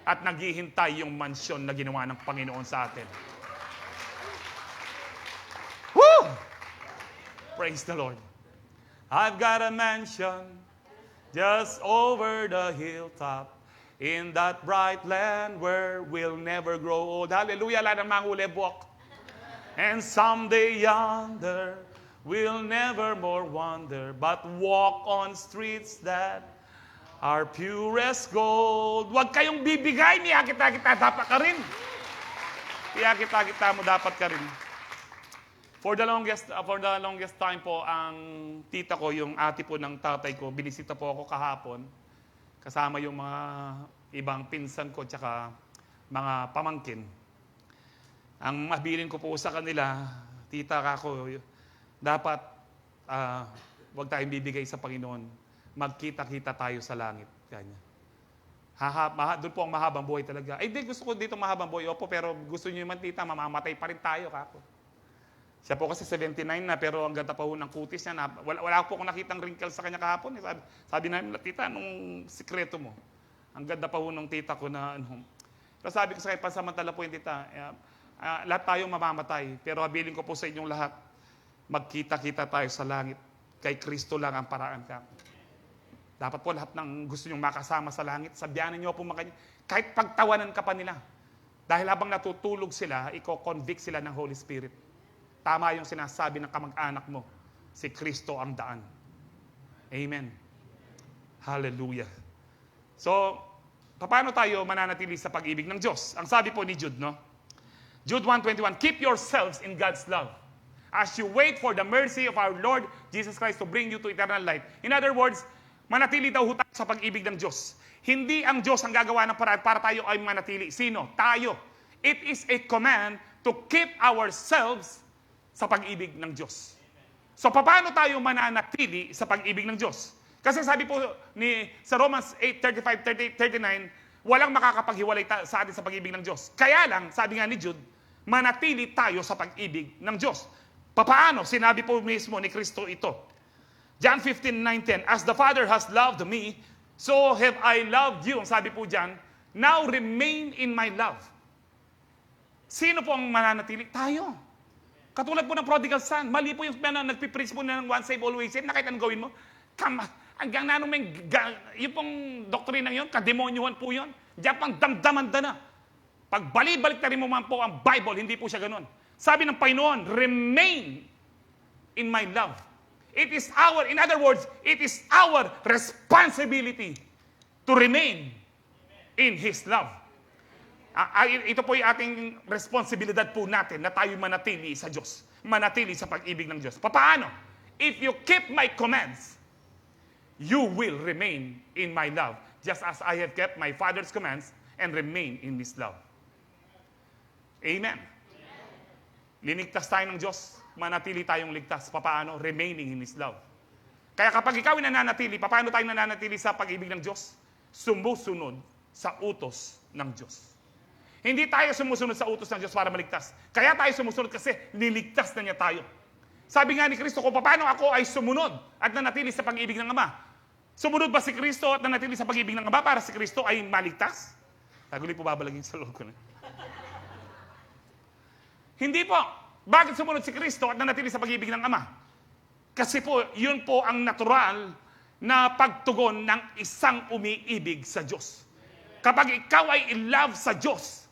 At naghihintay yung mansyon na ginawa ng Panginoon sa atin. Woo! Praise the Lord. I've got a mansion just over the hilltop in that bright land where we'll never grow old. Hallelujah, la ng mangulebok. And someday yonder we'll never more wander, but walk on streets that are purest gold. Huwag kayong bibigay, niya kita dapat ka rin. Niya kita mo dapat ka rin. For the longest time po, ang tita ko, yung ate po ng tatay ko, binisita po ako kahapon. Kasama yung mga ibang pinsan ko, tsaka mga pamangkin. Ang mabilin ko po sa kanila, tita kako, dapat wag tayong bibigay sa Panginoon. Magkita-kita tayo sa langit. Ganyan. Doon po ang mahabang buhay talaga. Ay, di, gusto ko dito mahabang buhay. Opo, pero gusto niyo man, tita, mamamatay pa rin tayo, kako. Siya po kasi 79 na, pero ang ganda pa ho ng kutis niya. Wala po akong nakitang wrinkles sa kanya kahapon. Sabi namin, tita, anong sikreto mo? Ang ganda pa ho ng tita ko na, Pero sabi ko sa kanya, pansamantala po yung tita, lahat tayong mamamatay. Pero habilin ko po sa inyong lahat, magkita-kita tayo sa langit. Kay Kristo lang ang paraan ka. Dapat po lahat ng gusto nyong makasama sa langit, sabyanan nyo po makanya. Kahit pagtawanan ka pa nila. Dahil habang natutulog sila, i-convict sila ng Holy Spirit. Tama yung sinasabi ng kamag-anak mo. Si Kristo ang daan. Amen. Hallelujah. So, paano tayo mananatili sa pag-ibig ng Diyos? Ang sabi po ni Jude, no? Jude 1:21, keep yourselves in God's love as you wait for the mercy of our Lord Jesus Christ to bring you to eternal life. In other words, manatili daw tayo sa pag-ibig ng Diyos. Hindi ang Diyos ang gagawa ng paraan para tayo ay manatili. Sino? Tayo. It is a command to keep ourselves sa pag-ibig ng Diyos. So, paano tayo mananatili sa pag-ibig ng Diyos? Kasi sabi po sa Romans 8:35, 39, walang makakapaghiwalay sa atin sa pag-ibig ng Diyos. Kaya lang, sabi nga ni Jude, manatili tayo sa pag-ibig ng Diyos. Paano? Sinabi po mismo ni Kristo ito. John 15:9-10, as the Father has loved me, so have I loved you. Ang sabi po dyan, now remain in my love. Sino po ang mananatili? Tayo. Katulad po ng prodigal son. Mali po yung nagpipreach po ng once saved, always saved. Na kahit anong gawin mo, hanggang na anong yung pong doktrinang yun, kademonyuhan po yun. Diyan pang damdamanda na. Pag balik-balik na rin mo man po ang Bible, hindi po siya ganun. Sabi ng Panginoon, remain in my love. It is in other words, it is our responsibility to remain in His love. Ito po yung ating responsibilidad po natin na tayo manatili sa Diyos. Manatili sa pag-ibig ng Diyos. Paano? If you keep my commands, you will remain in my love, just as I have kept my Father's commands and remain in His love. Amen. Linigtas tayo ng Diyos, manatili tayong ligtas. Paano? Remaining in His love. Kaya kapag ikaw ay nananatili, paano tayo nananatili sa pag-ibig ng Diyos? Sumusunod sa utos ng Diyos. Hindi tayo sumusunod sa utos ng Diyos para maligtas. Kaya tayo sumusunod kasi niligtas na niya tayo. Sabi nga ni Kristo, kung paano ako ay sumunod at nanatili sa pag-ibig ng Ama. Sumunod ba si Kristo at nanatili sa pag-ibig ng Ama para si Kristo ay maligtas? Taguli po babalagin sa loob ko na. Hindi po. Bakit sumunod si Kristo at nanatili sa pag-ibig ng Ama? Kasi po, yun po ang natural na pagtugon ng isang umiibig sa Diyos. Kapag ikaw ay in love sa Diyos,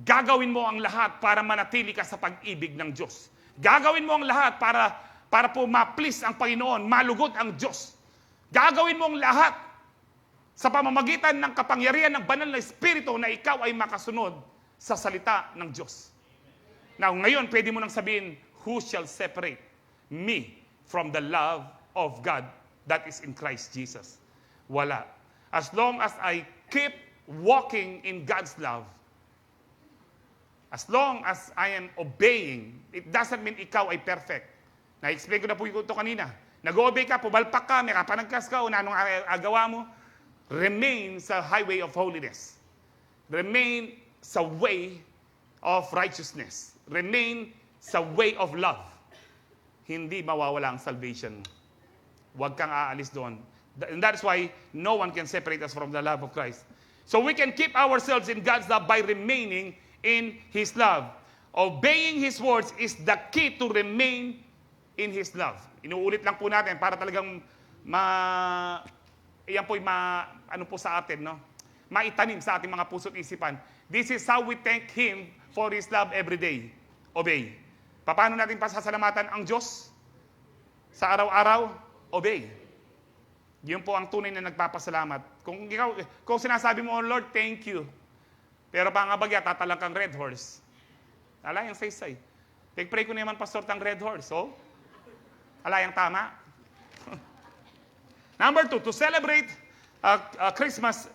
gagawin mo ang lahat para manatili ka sa pag-ibig ng Diyos. Gagawin mo ang lahat para po ma-please ang Panginoon, malugot ang Diyos. Gagawin mo ang lahat sa pamamagitan ng kapangyarihan ng banal na Espiritu na ikaw ay makasunod sa salita ng Diyos. Now, ngayon, pwede mo nang sabihin, who shall separate me from the love of God that is in Christ Jesus? Wala. As long as I keep walking in God's love, as long as I am obeying, it doesn't mean ikaw ay perfect. Na-explain ko na po ito kanina. Nag-obey ka, pumalpak ka, may kapanagkas ka, o na anong agawa mo, remain sa highway of holiness. Remain sa way of righteousness. Remain sa way of love. Hindi mawawala ang salvation. Huwag kang aalis doon. And that is why no one can separate us from the love of Christ. So we can keep ourselves in God's love by remaining in His love. Obeying His words is the key to remain in His love. Inuulit lang po natin para talagang iyan po'y ano po sa atin, no? Maitanim sa ating mga puso't isipan. This is how we thank Him for His love every day. Obey. Paano natin pasasalamatan ang Diyos? Sa araw-araw, obey. Yun po ang tunay na nagpapasalamat. Kung sinasabi mo, oh Lord, thank you. Pero pangabagya, tatalang kang red horse. Alayang saysay. Pag-pray ko naman, Pastor, tang red horse. So, alayang tama. Number 2, to celebrate Christmas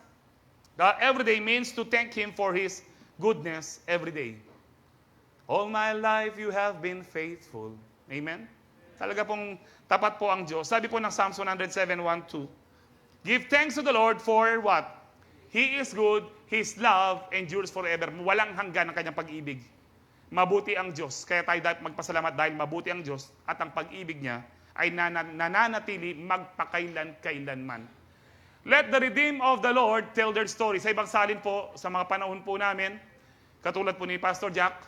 every day means to thank Him for His goodness every day. All my life you have been faithful. Amen? Talaga pong tapat po ang Diyos. Sabi po ng Psalms 107:1-2, give thanks to the Lord for what? He is good, His love endures forever. Walang hanggan ang kanyang pag-ibig. Mabuti ang Diyos. Kaya tayo dapat magpasalamat dahil mabuti ang Diyos at ang pag-ibig niya ay nananatili magpakailan-kailanman. Let the redeemed of the Lord tell their story. Sa ibang salin po, sa mga panahon po namin, katulad po ni Pastor Jack,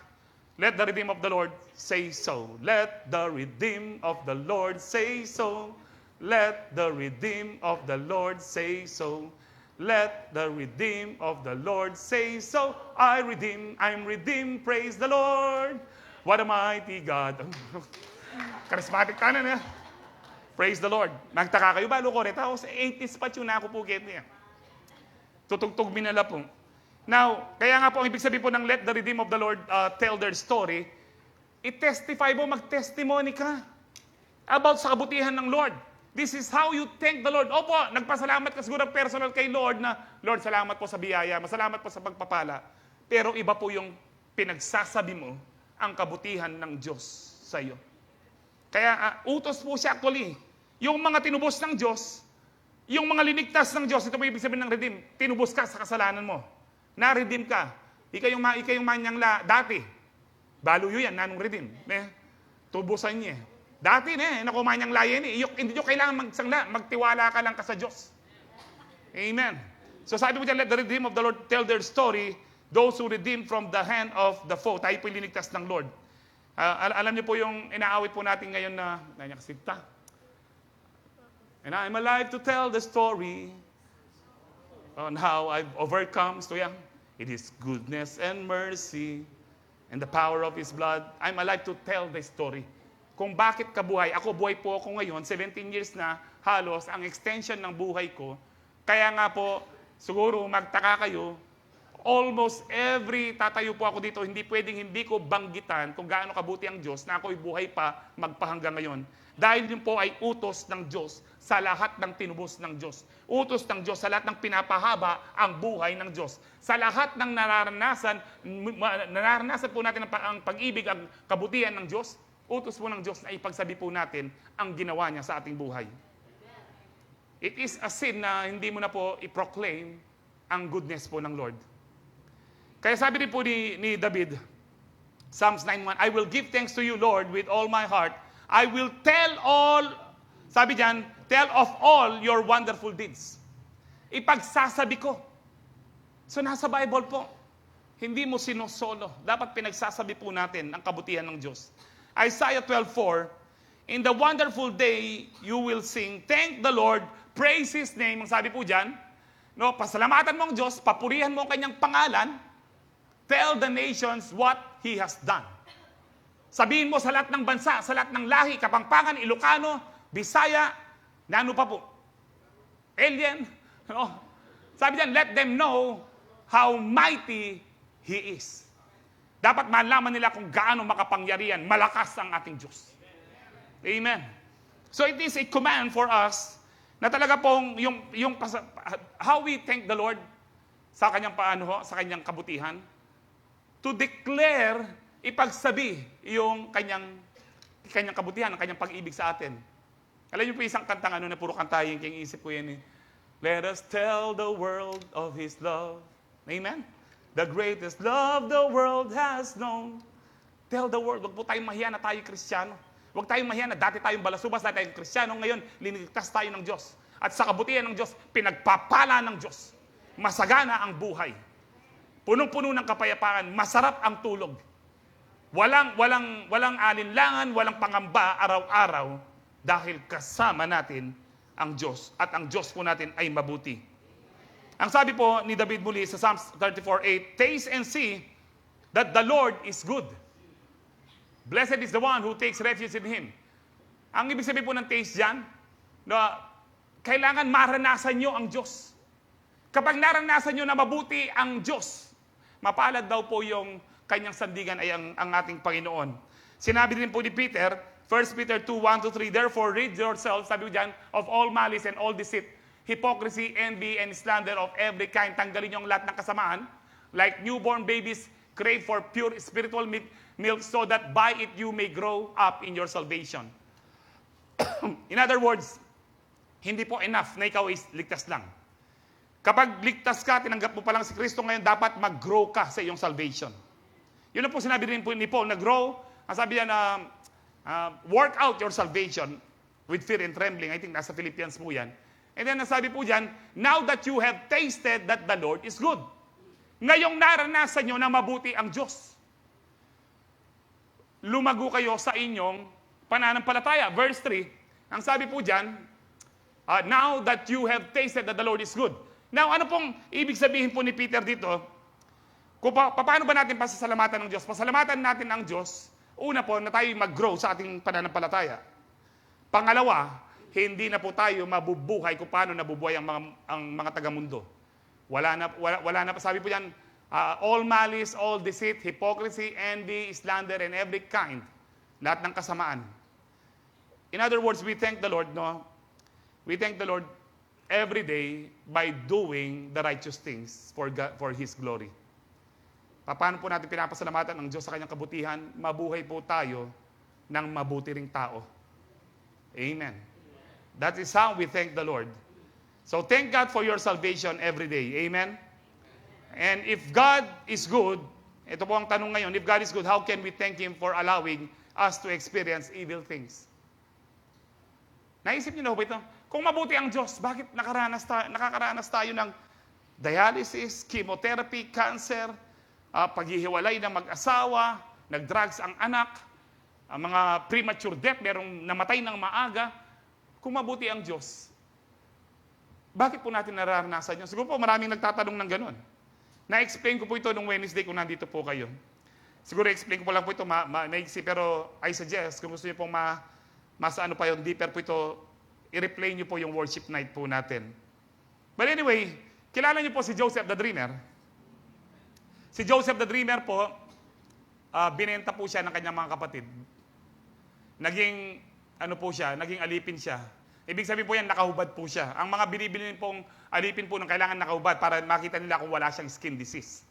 let the redeemed of the Lord say so. Let the redeemed of the Lord say so. Let the redeemed of the Lord say so. Let the redeemed of the Lord say so. I'm redeemed, praise the Lord. What a mighty God. Charismatic tanan eh. Praise the Lord. Nagtaka kayo ba? Lukore. Tapos 80s pa tune na ako po niya. Tutugtog minala po. Now, kaya nga po ang ibig sabihin po ng let the redeemed of the Lord tell their story, i-testify mo, mag-testimony ka about sa kabutihan ng Lord. This is how you thank the Lord. Opo, nagpasalamat ka siguro personal kay Lord na, Lord, salamat po sa biyaya, masalamat po sa pagpapala. Pero iba po yung pinagsasabi mo ang kabutihan ng Diyos sa iyo. Kaya utos po siya actually. Yung mga tinubos ng Diyos, yung mga linigtas ng Diyos, ito po ibig sabihin ng redeem, tinubos ka sa kasalanan mo. Na-redeem ka. Ika yung manyang dati. Baluyo yan, nanong redeem. Tubusan niya. Dati nakumanyang layan hindi nyo kailangan magsangla. Magtiwala ka lang ka sa Diyos. Amen. So sabi mo dyan, let the redeemed of the Lord tell their story, those who redeemed from the hand of the foe. Tayo po yung linigtas ng Lord. Alam niyo po yung inaawit po natin ngayon na nanyakasita. And I'm alive to tell the story on how I've overcome. So yan, it is goodness and mercy and the power of His blood. I'm alive to tell the story. Kung bakit ka buhay. Ako, buhay po ako ngayon, 17 years na halos, ang extension ng buhay ko. Kaya nga po, siguro magtaka kayo, almost every tatayo po ako dito, hindi pwedeng hindi ko banggitan kung gaano kabuti ang Diyos na ako'y buhay pa magpahanggang ngayon. Dahil yun po ay utos ng Diyos sa lahat ng tinubos ng Diyos. Utos ng Diyos sa lahat ng pinapahaba ang buhay ng Diyos. Sa lahat ng nararanasan po natin ang pag-ibig, ang kabutihan ng Diyos, utos po ng Diyos na ipagsabi po natin ang ginawa niya sa ating buhay. It is a sin na hindi mo na po i-proclaim ang goodness po ng Lord. Kaya sabi rin po ni David, Psalms 9:1, I will give thanks to you, Lord, with all my heart. I will tell of all your wonderful deeds. Ipagsasabi ko. So nasa Bible po. Hindi mo sinosolo. Dapat pinagsasabi po natin ang kabutihan ng Diyos. Isaiah 12:4, in the wonderful day, you will sing, thank the Lord, praise His name. Ang sabi po dyan, No, pasalamatan mo ang Diyos, papurihan mo ang kanyang pangalan, tell the nations what He has done. Sabihin mo sa lahat ng bansa, sa lahat ng lahi, Kapampangan, Ilocano, Bisaya, na ano pa po, alien, no? Sabi diyan, let them know how mighty He is. Dapat malaman nila kung gaano makapangyarihan, malakas ang ating Diyos. Amen. So it is a command for us na talaga pong how we thank the Lord sa kanyang sa kanyang kabutihan, to declare, ipagsabi yung kanyang kabutihan, ang kanyang pag-ibig sa atin. Alam niyo po isang kantang na puro kantahin, kaya isip ko yan eh. Let us tell the world of His love. Amen? The greatest love the world has known. Tell the world. Huwag po tayong mahiya na tayo Kristiyano. Huwag tayong mahiya na dati tayong balasubas, dati tayong Kristiyano. Ngayon, linigtas tayo ng Diyos. At sa kabutihan ng Diyos, pinagpapala ng Diyos. Masagana ang buhay. Punong-puno ng kapayapaan. Masarap ang tulog. Walang alinlangan, walang pangamba araw-araw dahil kasama natin ang Diyos. At ang Diyos po natin ay mabuti. Ang sabi po ni David muli sa Psalms 34:8, taste and see that the Lord is good. Blessed is the one who takes refuge in Him. Ang ibig sabihin po ng taste dyan, na kailangan maranasan nyo ang Diyos. Kapag naranasan nyo na mabuti ang Diyos, mapalad daw po yung kanyang sandigan ay ang ating Panginoon. Sinabi din po ni Peter, 1 Peter 2:1-3, therefore rid yourselves, sabi ko dyan, of all malice and all deceit, hypocrisy, envy, and slander of every kind. Tanggalin nyo ang lahat ng kasamaan. Like newborn babies, crave for pure spiritual milk, so that by it you may grow up in your salvation. In other words, hindi po enough na ikaw is ligtas lang. Kapag ligtas ka, tinanggap mo pa lang si Kristo, ngayon dapat mag-grow ka sa iyong salvation. Yun na po sinabi rin po ni Paul, na-grow, ang sabi niya na work out your salvation with fear and trembling. I think nasa Philippians po yan. And then nasabi po dyan, now that you have tasted that the Lord is good. Ngayong naranasan nyo na mabuti ang Diyos, lumago kayo sa inyong pananampalataya. Verse 3, ang sabi po dyan, now that you have tasted that the Lord is good. Now, ano pong ibig sabihin po ni Peter dito? Kung paano ba natin pasasalamatan ng Diyos? Pasalamatan natin ang Diyos, una po, na tayo mag-grow sa ating pananampalataya. Pangalawa, hindi na po tayo mabubuhay kung paano nabubuhay ang mga taga-mundo. Wala na, sabi po yan, all malice, all deceit, hypocrisy, envy, slander, and every kind. Lahat ng kasamaan. In other words, we thank the Lord, no? We thank the Lord every day by doing the righteous things for His glory. Paano po natin pinapasalamatan ng Diyos sa kanyang kabutihan? Mabuhay po tayo ng mabuti ring tao. Amen. That is how we thank the Lord. So thank God for your salvation every day. Amen? And if God is good, ito po ang tanong ngayon, if God is good, how can we thank Him for allowing us to experience evil things? Naisip niyo na ba ito? Kung mabuti ang Diyos, bakit nakakaranas tayo ng dialysis, chemotherapy, cancer, paghihiwalay ng mag-asawa, nag-drugs ang anak, ang mga premature death, merong namatay ng maaga? Kung mabuti ang Diyos, bakit po natin nararanasan yun? Siguro po maraming nagtatanong ng ganun. Na-explain ko po ito nung Wednesday kung nandito po kayo. Siguro explain ko po lang po ito, maiksi, pero I suggest, kung gusto niyo pong mas ano pa yung deeper po ito, i-replay niyo po yung worship night po natin. But anyway, kilala niyo po si Joseph the Dreamer. Si Joseph the Dreamer po, binenta po siya ng kanyang mga kapatid. Naging alipin siya. Ibig sabihin po yan, nakahubad po siya. Ang mga binibili pong alipin po ng kailangan nakahubad para makita nila kung wala siyang skin disease.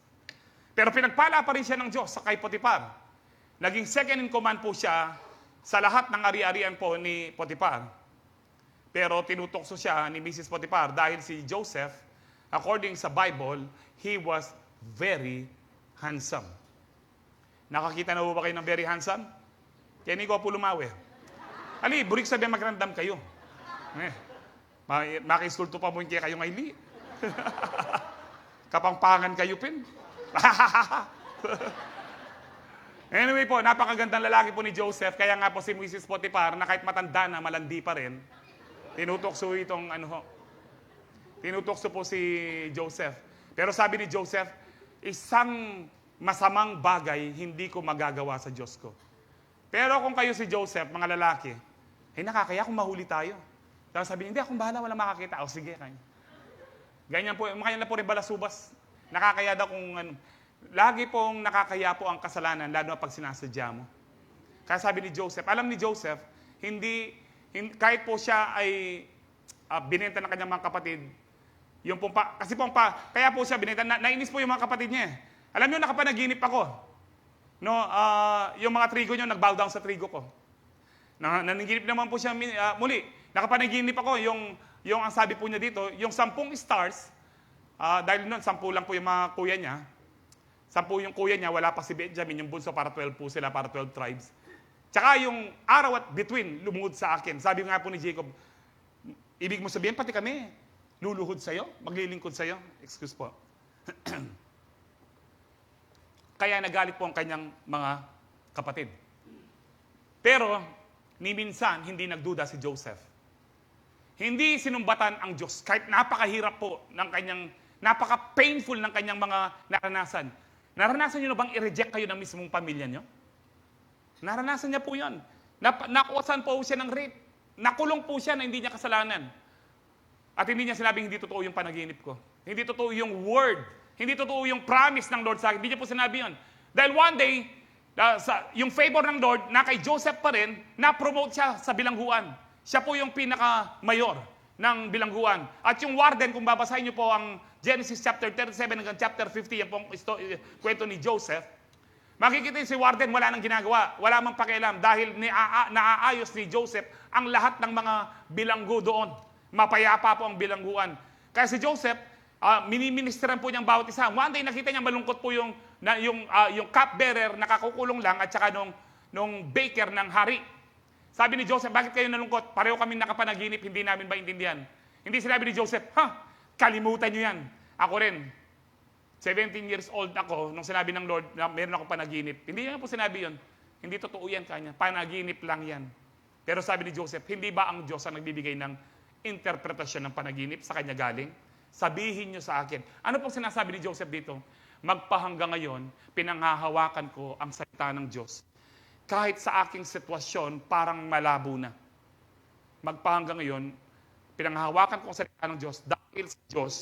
Pero pinagpala pa rin siya ng Diyos sa kay Potiphar. Naging second in command po siya sa lahat ng ari-arian po ni Potiphar. Pero tinutokso siya ni Mrs. Potiphar dahil si Joseph, according sa Bible, he was very handsome. Nakakita na ba kayo ng very handsome? Kaya ni ko po lumawi. Ali, burik sabihin magrandam kayo. Makisulto pa mo yung kaya kayo ngayon. Kapangpangan kayo, pin. Anyway po, napakagandang lalaki po ni Joseph. Kaya nga po si Mrs. Potiphar, na kahit matanda na, malandi pa rin, tinutokso itong Tinutokso po si Joseph. Pero sabi ni Joseph, isang masamang bagay hindi ko magagawa sa Diyos ko. Pero kung kayo si Joseph, mga lalaki, nakakaya kung mahuli tayo. Tapos sabi niya, hindi, akong bahala, walang makakita. O sige, kanya. Ganyan po, na po rin balasubas. Nakakaya daw kung ano. Lagi pong nakakaya po ang kasalanan, lalo na pag sinasadya mo. Kaya sabi ni Joseph, alam ni Joseph, kahit po siya ay binenta ng kanyang mga kapatid, kaya po siya binenta, nainis po yung mga kapatid niya. Alam niyo, nakapanaginip ako. No, yung mga trigo niyo, nag-bow down sa trigo ko. Nanaginip naman po siya muli. Nakapanaginip ako, yung ang sabi po niya dito, yung 10 stars, dahil noon, 10 lang po yung mga kuya niya. 10 yung kuya niya, wala pa si Benjamin, yung bunso para 12 po sila, para 12 tribes. Tsaka yung araw at between, lumungod sa akin. Sabi nga po ni Jacob, ibig mo sabihin, pati kami, luluhod sa'yo, maglilingkod sa'yo. Excuse po. Kaya nagalit po ang kanyang mga kapatid. Pero, ni minsan, hindi nagduda si Joseph. Hindi sinumbatan ang Diyos. Kahit napakahirap po ng kanyang, napaka-painful ng kanyang mga naranasan. Naranasan niyo na bang i-reject kayo ng mismong pamilya niyo? Naranasan niya po yan. Nakuwasan po siya ng rape. Nakulong po siya na hindi niya kasalanan. At hindi niya sinabing hindi totoo yung panaginip ko. Hindi totoo yung word. Hindi totoo yung promise ng Lord sa akin. Hindi niya po sinabi yun. Dahil one day, yung favor ng Lord na kay Joseph pa rin, na-promote siya sa bilangguan. Siya po yung pinaka-mayor ng bilangguan. At yung warden, kung babasahin niyo po ang Genesis chapter 37 hanggang chapter 50, yan pong kwento ni Joseph, makikita si warden, wala nang ginagawa. Wala mang pakialam dahil naaayos ni Joseph ang lahat ng mga bilanggo doon. Mapayapa po ang bilangguan. Kaya si Joseph, miniministeran po niyang bawat isa. One day nakita niya malungkot po yung cupbearer nakakukulong lang at saka nung baker ng hari. Sabi ni Joseph, bakit kayo nalungkot? Pareho kami nakapanaginip, hindi namin maintindihan. Hindi sinabi ni Joseph, kalimutan niyo yan. Ako rin. 17 years old ako nung sinabi ng Lord na meron akong panaginip. Hindi niya po sinabi yun. Hindi totoo yan kanya. Panaginip lang yan. Pero sabi ni Joseph, hindi ba ang Diyos ang nagbibigay ng interpretasyon ng panaginip sa kanya galing? Sabihin niyo sa akin. Ano pong sinasabi ni Joseph dito? Magpahanggang ngayon, pinanghahawakan ko ang salita ng Diyos. Kahit sa aking sitwasyon, parang malabo na. Magpahanggang ngayon, pinanghahawakan ko ang salita ng Diyos dahil sa Diyos,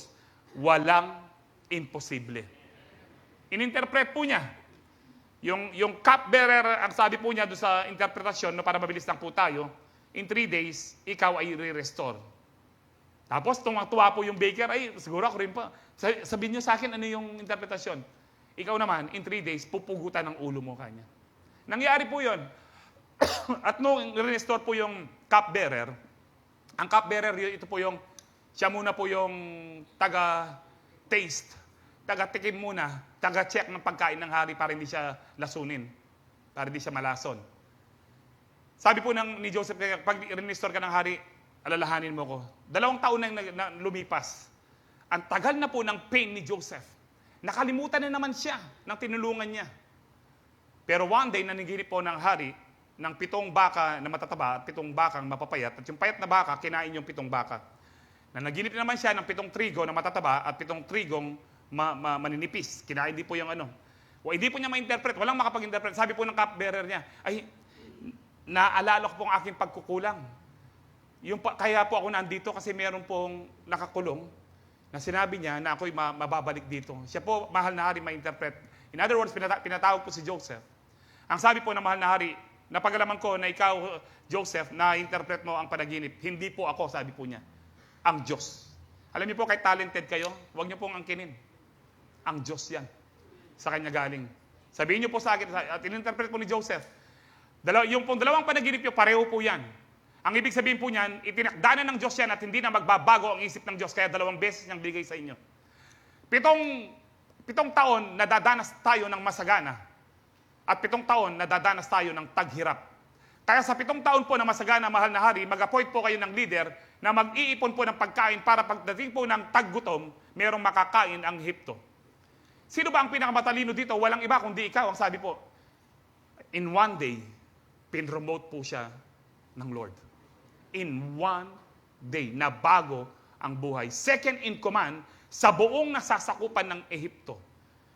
walang imposible. Ininterpret po niya. Yung cupbearer, ang sabi po niya doon sa interpretasyon, no, para mabilis lang po tayo, in 3 days, ikaw ay re-restore. Tapos, tuwa po yung baker, ay, siguro ako rin pa. Sabihin niyo sa akin, ano yung interpretasyon? Ikaw naman, in 3 days, pupugutan ng ulo mo kanya. Nangyari po yun. At nung re-restore po yung cupbearer, ang cupbearer, ito po yung, siya muna po yung taga-taste, taga-tikim muna, taga-check ng pagkain ng hari para hindi siya lasunin, para hindi siya malason. Sabi po ni Joseph, pag re-restore ka ng hari, alalahanin mo ko. 2 taon na lumipas. Ang tagal na po ng pain ni Joseph. Nakalimutan na naman siya ng tinulungan niya. Pero one day, nanaginip po ng hari ng 7 baka na matataba at 7 bakang mapapayat. At yung payat na baka, kinain yung 7 baka. Nanaginip naman siya ng 7 trigo na matataba at 7 trigong maninipis. Kinain din po yung ano. Hindi po niya ma-interpret. Walang makapag-interpret. Sabi po ng cupbearer niya, ay, naalala ko po ang aking pagkukulang. Kaya po ako nandito kasi meron pong nakakulong na sinabi niya na ako'y mababalik dito. Siya po, mahal na hari, ma-interpret. In other words, pinatawag po si Joseph. Ang sabi po ng mahal na hari, napagalaman ko na ikaw, Joseph, na-interpret mo ang panaginip. Hindi po ako, sabi po niya. Ang Diyos. Alam niyo po, kahit talented kayo, huwag niyo pong angkinin. Ang Diyos yan. Sa kanya galing. Sabihin niyo po sa akin, at in-interpret po ni Joseph, yung pong 2 panaginip niyo, pareho po yan. Ang ibig sabihin po niyan, itinakdanan ng Diyos yan at hindi na magbabago ang isip ng Diyos, kaya 2 beses niyang bigay sa inyo. 7 taon, nadadanas tayo ng masagana. At 7 taon, nadadanas tayo ng taghirap. Kaya sa 7 taon po na masagana, mahal na hari, mag-appoint po kayo ng leader na mag-iipon po ng pagkain para pagdating po ng taggutom, merong makakain ang Ehipto. Sino ba ang pinakamatalino dito? Walang iba kundi ikaw, ang sabi po. In one day, pinromote po siya ng Lord. In one day, na bago ang buhay. Second in command sa buong nasasakupan ng Ehipto.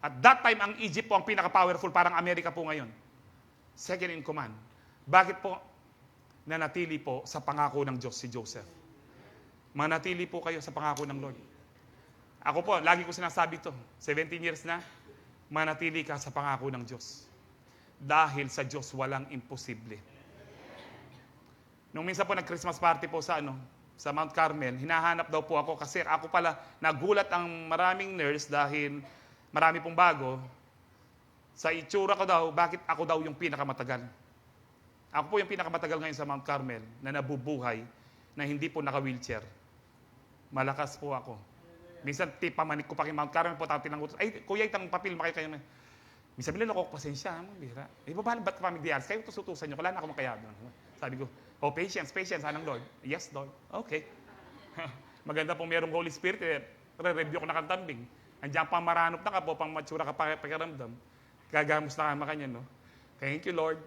At that time, ang Egypt po ang pinaka-powerful, parang Amerika po ngayon. Second in command. Bakit po nanatili po sa pangako ng Diyos si Joseph? Manatili po kayo sa pangako ng Lord. Ako po, lagi ko sinasabi to, 17 years na, manatili ka sa pangako ng Diyos. Dahil sa Diyos walang imposible. Nung minsan po nag-Christmas party po sa Mount Carmel, hinahanap daw po ako kasi ako pala, nagulat ang maraming nurse dahil marami pong bago. Sa itsura ko daw, bakit ako daw yung pinakamatagal? Ako po yung pinakamatagal ngayon sa Mount Carmel na nabubuhay na hindi po naka-wheelchair. Malakas po ako. Minsan, pamanik ko pa kay Mount Carmel po, tapos tinangutos, ay, kuya, itang papel, kayo. Minsan, bilala ko, pasensya, bira. Ba't ka pa mag-dialysis? Kayo tusutusan nyo, wala na ako makayado. Sabi ko, patience, anong Lord? Yes, Lord. Okay. Maganda pong merong Holy Spirit, re-review ko na kantambing. Andiyan pang maranop na ka po, pang matsura ka pa pakiramdam. Gagamos na kama kanya, no? Thank you, Lord.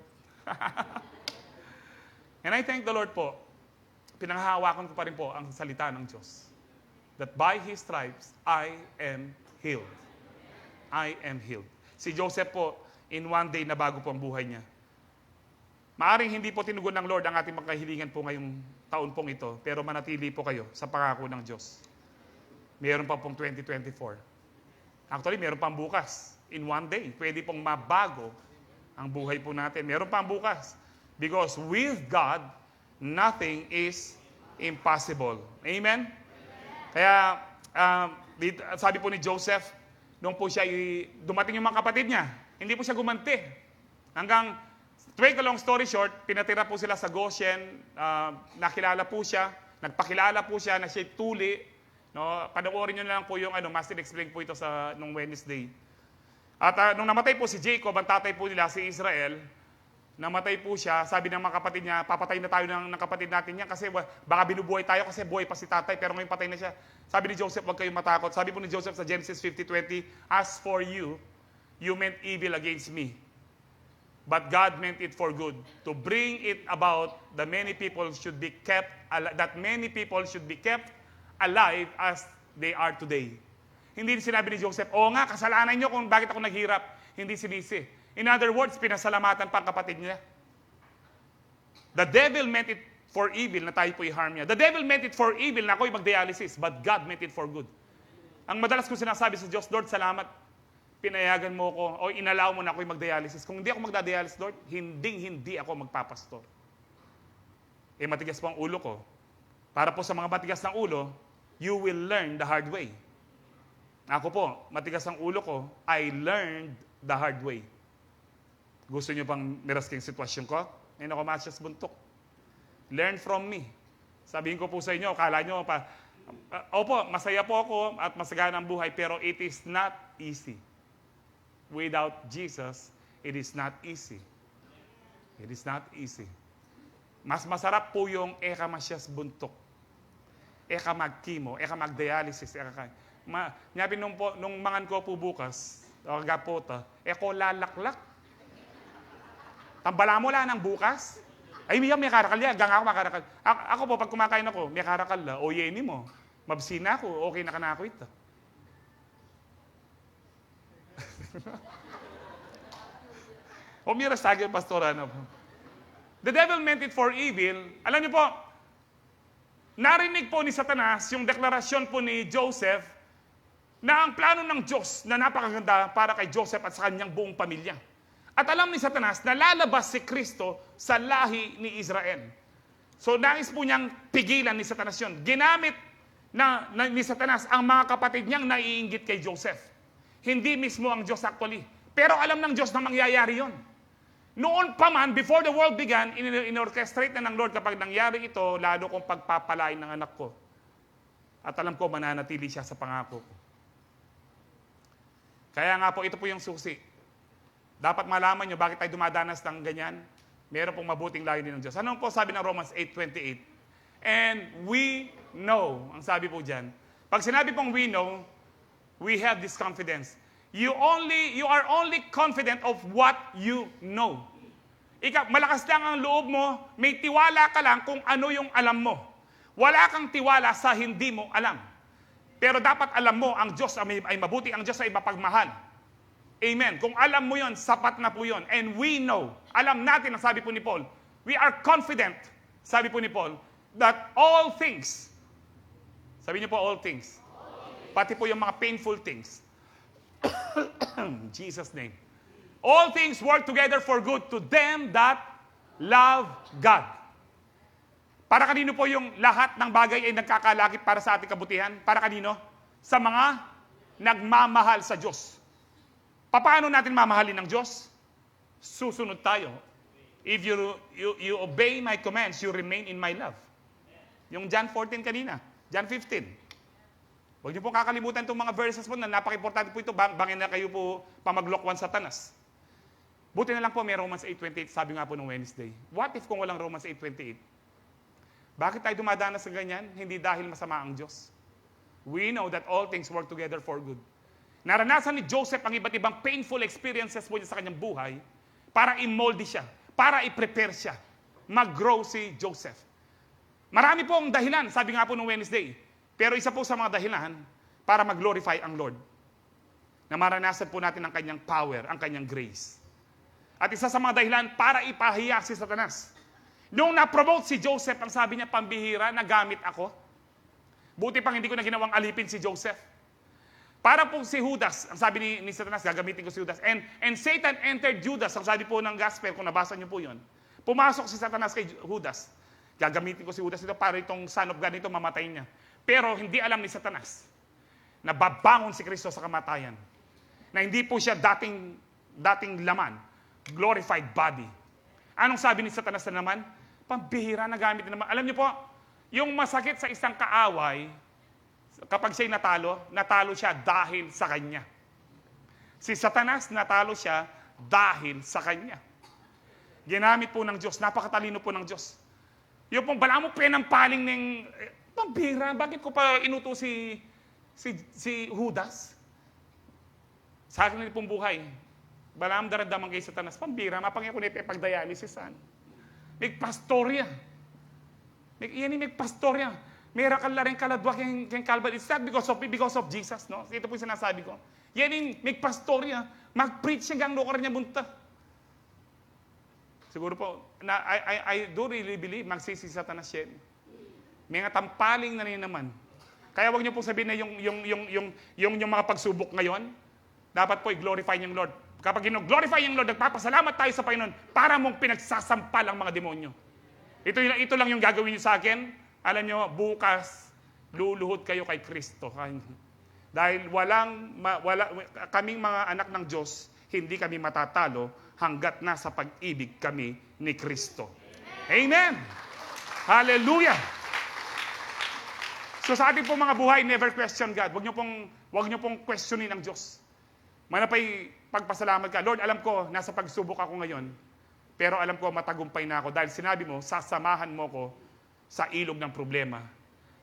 And I thank the Lord po, pinanghahawakan ko pa rin po ang salita ng Diyos. That by His stripes, I am healed. I am healed. Si Joseph po, in one day, nabago po ang buhay niya. Maaring hindi po tinugon ng Lord ang ating mga kahilingan po ngayong taon pong ito, pero manatili po kayo sa pangako ng Diyos. Meron pa pong 2024. Actually, meron pang bukas. In one day, pwede pong mabago ang buhay po natin. Meron pang bukas. Because with God, nothing is impossible. Amen? Kaya, sabi po ni Joseph, nung po siya dumating yung mga kapatid niya, hindi po siya gumanti. Hanggang, to make a long story short, pinatira po sila sa Goshen, nakilala po siya, nagpakilala po siya na siya tuli. No? Panoorin nyo na lang po yung Master Explain po ito nung Wednesday. At nung namatay po si Jacob, ang tatay po nila, si Israel, namatay po siya, sabi ng mga kapatid niya, papatay na tayo ng kapatid natin niya kasi baka binubuhay tayo kasi buhay pa si tatay, pero ngayon patay na siya. Sabi ni Joseph, huwag kayong matakot. Sabi po ni Joseph sa Genesis 50:20, as for you, you meant evil against me. But God meant it for good, to bring it about that many people should be kept alive as they are today. Hindi sinabi ni Joseph, oo nga, kasalanan nyo kung bakit ako naghirap. Hindi sinisi. In other words, pinasalamatan pa ang kapatid niya. The devil meant it for evil na tayo po i-harm niya. The devil meant it for evil na ako'y mag-dialysis, but God meant it for good. Ang madalas ko sinasabi sa Diyos, Lord, salamat. Pinayagan mo ko o inalaw mo na ako'y mag-dialysis. Kung hindi ako mag-dialysis, Lord, hindi ako magpapastor. Matigas po ang ulo ko. Para po sa mga matigas ng ulo, you will learn the hard way. Ako po, matigas ang ulo ko, I learned the hard way. Gusto niyo pang mirasking sitwasyon ko? Ngayon ako masyas buntok. Learn from me. Sabihin ko po sa inyo, kala nyo opo, masaya po ako at masagana ang buhay, pero it is not easy. Without Jesus, it is not easy. It is not easy. Mas masarap po yung eka masyas buntok. Eka mag-chemo, eka mag-dialysis, Nyabi nung mangan ko po bukas, o gapota, eko lalaklak. Tambala mo lang ng bukas. Ay, may karakal yan. Gang ako makarakal. Ako po, pag kumakain ako, may karakal la. O yeni mo. Mabsina ako. Okay na ka na ako ito. O miras tagi, pastora na po. The devil meant it for evil. Alam niyo po, narinig po ni Satanas yung deklarasyon po ni Joseph na ang plano ng Diyos na napakaganda para kay Joseph at sa kanyang buong pamilya. At alam ni Satanas na lalabas si Kristo sa lahi ni Israel. So nais po niyang pigilan ni Satanas yun. Ginamit ni Satanas ang mga kapatid niyang naiinggit kay Joseph. Hindi mismo ang Diyos actually. Pero alam ng Diyos na mangyayari yon. Noon pa man, before the world began, in-orchestrate na ng Lord kapag nangyari ito, lalo kong pagpapalain ng anak ko. At alam ko, mananatili siya sa pangako ko. Kaya nga po, ito po yung susi. Dapat malaman nyo bakit tayo dumadanas ng ganyan. Meron pong mabuting layunin ng Diyos. Ano po sabi ng Romans 8:28? And we know, ang sabi po dyan, pag sinabi pong we know, we have this confidence. You are only confident of what you know. Malakas lang ang loob mo, may tiwala ka lang kung ano yung alam mo. Wala kang tiwala sa hindi mo alam. Pero dapat alam mo, ang Diyos ay mabuti, ang Diyos ay mapagmahal. Amen. Kung alam mo yon, sapat na po yon. And we know, alam natin, ang sabi po ni Paul, we are confident, sabi po ni Paul, that all things, sabi niyo po all things, pati po yung mga painful things, in Jesus' name, all things work together for good to them that love God. Para kanino po yung lahat ng bagay ay nagkakalakip para sa ating kabutihan? Para kanino? Sa mga nagmamahal sa Diyos. Paano natin mamahalin ng Diyos? Susunod tayo. If you obey my commands, you remain in my love. Yung John 14 kanina, John 15. Huwag niyo po kakalimutan itong mga verses po na napaka-importante po ito. Bangin na kayo po pamaglokwan satanas. Buti na lang po may Romans 8:28, sabi nga po nung Wednesday. What if kung walang Romans 8:28? Bakit tayo dumadanas sa ganyan? Hindi dahil masama ang Diyos. We know that all things work together for good. Naranasan ni Joseph ang iba't ibang painful experiences po niya sa kanyang buhay para i-moldy siya, para i-prepare siya, mag-grow si Joseph. Marami po ang dahilan, sabi nga po nung Wednesday. Pero isa po sa mga dahilan para mag-glorify ang Lord. Na maranasan po natin ang kanyang power, ang kanyang grace. At isa sa mga dahilan para ipahiya si Satanas. Noong na-promote si Joseph, ang sabi niya, pambihira, nagamit ako. Buti pang hindi ko na ginawang alipin si Joseph. Para po si Judas, ang sabi ni Satanas, gagamitin ko si Judas. And Satan entered Judas, ang sabi po ng gospel, kung nabasa niyo po yun. Pumasok si Satanas kay Judas. Gagamitin ko si Judas ito para itong son of God ito mamatayin niya. Pero hindi alam ni Satanas na babangon si Kristo sa kamatayan. Na hindi po siya dating laman, glorified body. Anong sabi ni Satanas na naman? Pambihira, nagamit na naman. Alam niyo po, yung masakit sa isang kaaway, kapag siya'y natalo siya dahil sa kanya. Si Satanas, natalo siya dahil sa kanya. Ginamit po ng Diyos, napakatalino po ng Diyos. Yung pong bala mo penampaling ng, pambihira, bakit ko pa inuto si Judas? Sa akin na pong buhay, balam daradamang kay Satanas, pambihira, mapangya ko nito pagdialysis. May pastorya. May pastorya. May rakal na rin kaladwa keng Calvary. It's not because of Jesus, no? Ito po yung sinasabi ko. Yan may pastorya. Mag-preach siya gang lukar niya bunta. Siguro po, I do really believe magsisi Satanas yan. May nga tampaling na rin naman. Kaya wag niyo po sabihin na yung mga pagsubok ngayon, dapat po i-glorify niyong Lord. Kapag glorify yung Lord, nagpapasalamat tayo sa Panginoon para mong pinagsasampal ang mga demonyo. Ito lang yung gagawin niyo sa akin. Alam niyo, bukas, luluhod kayo kay Kristo. Dahil kaming mga anak ng Diyos, hindi kami matatalo hanggat nasa pag-ibig kami ni Kristo. Amen! Hallelujah! So sa ating pong mga buhay, never question God. Huwag niyo pong questionin ang Diyos. Manapay pagpasalamat ka. Lord, alam ko, nasa pagsubok ako ngayon. Pero alam ko, matagumpay na ako. Dahil sinabi mo, sasamahan mo ko sa ilog ng problema.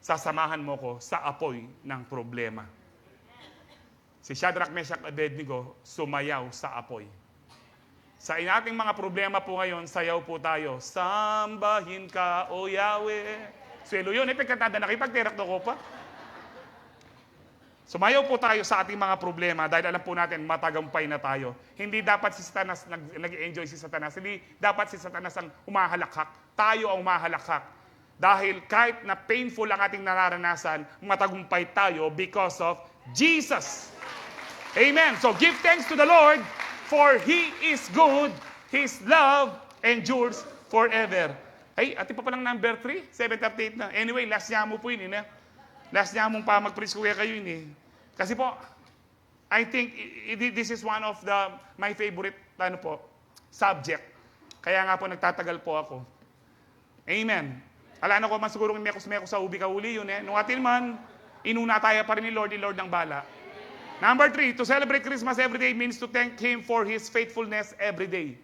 Sasamahan mo ko sa apoy ng problema. Si Shadrach, Meshach, Abednego, sumayaw sa apoy. Sa ating mga problema po ngayon, sayaw po tayo. Sambahin ka, O Yahweh. Swelo yun, pagkatada, nakipagterak do ko pa. Sumayaw po tayo sa ating mga problema dahil alam po natin matagumpay na tayo. Hindi dapat si Satanas, nag-enjoy si Satanas. Hindi dapat si Satanas ang umahalakhak. Tayo ang umahalakhak. Dahil kahit na painful ang ating nararanasan, matagumpay tayo because of Jesus. Amen. So give thanks to the Lord for He is good. His love endures forever. Ay, ati pa palang number 3, 7:38 na. Anyway, last niya mo po yun. Last niya mong pa mag-preach kuya kayo yun eh. Kasi po, I think this is one of my favorite subject. Kaya nga po nagtatagal po ako. Amen. Alam ko man siguro mekos sa ubi ka uli yun eh. Nung atin man, inuna tayo pa rin ni Lord ng bala. Number 3, to celebrate Christmas every day means to thank Him for His faithfulness every day.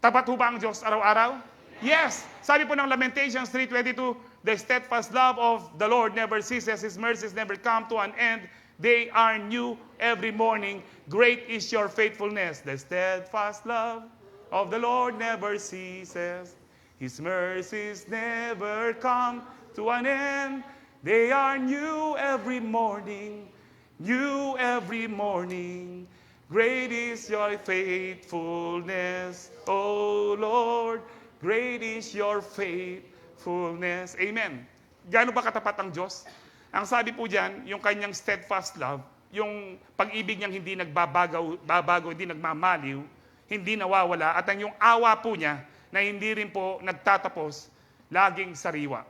Tapat ho ba ang Diyos araw-araw? Yes. Sabi po ng Lamentations 3:22, the steadfast love of the Lord never ceases. His mercies never come to an end. They are new every morning. Great is your faithfulness. The steadfast love of the Lord never ceases. His mercies never come to an end. They are new every morning, new every morning. Great is your faithfulness, O Lord. Great is your faithfulness. Amen. Gaano ba katapat ang Diyos? Ang sabi po dyan, yung kanyang steadfast love, yung pag-ibig niyang hindi nagbabago, hindi nagmamaliw, hindi nawawala, at ang yung awa po niya na hindi rin po nagtatapos, laging sariwa.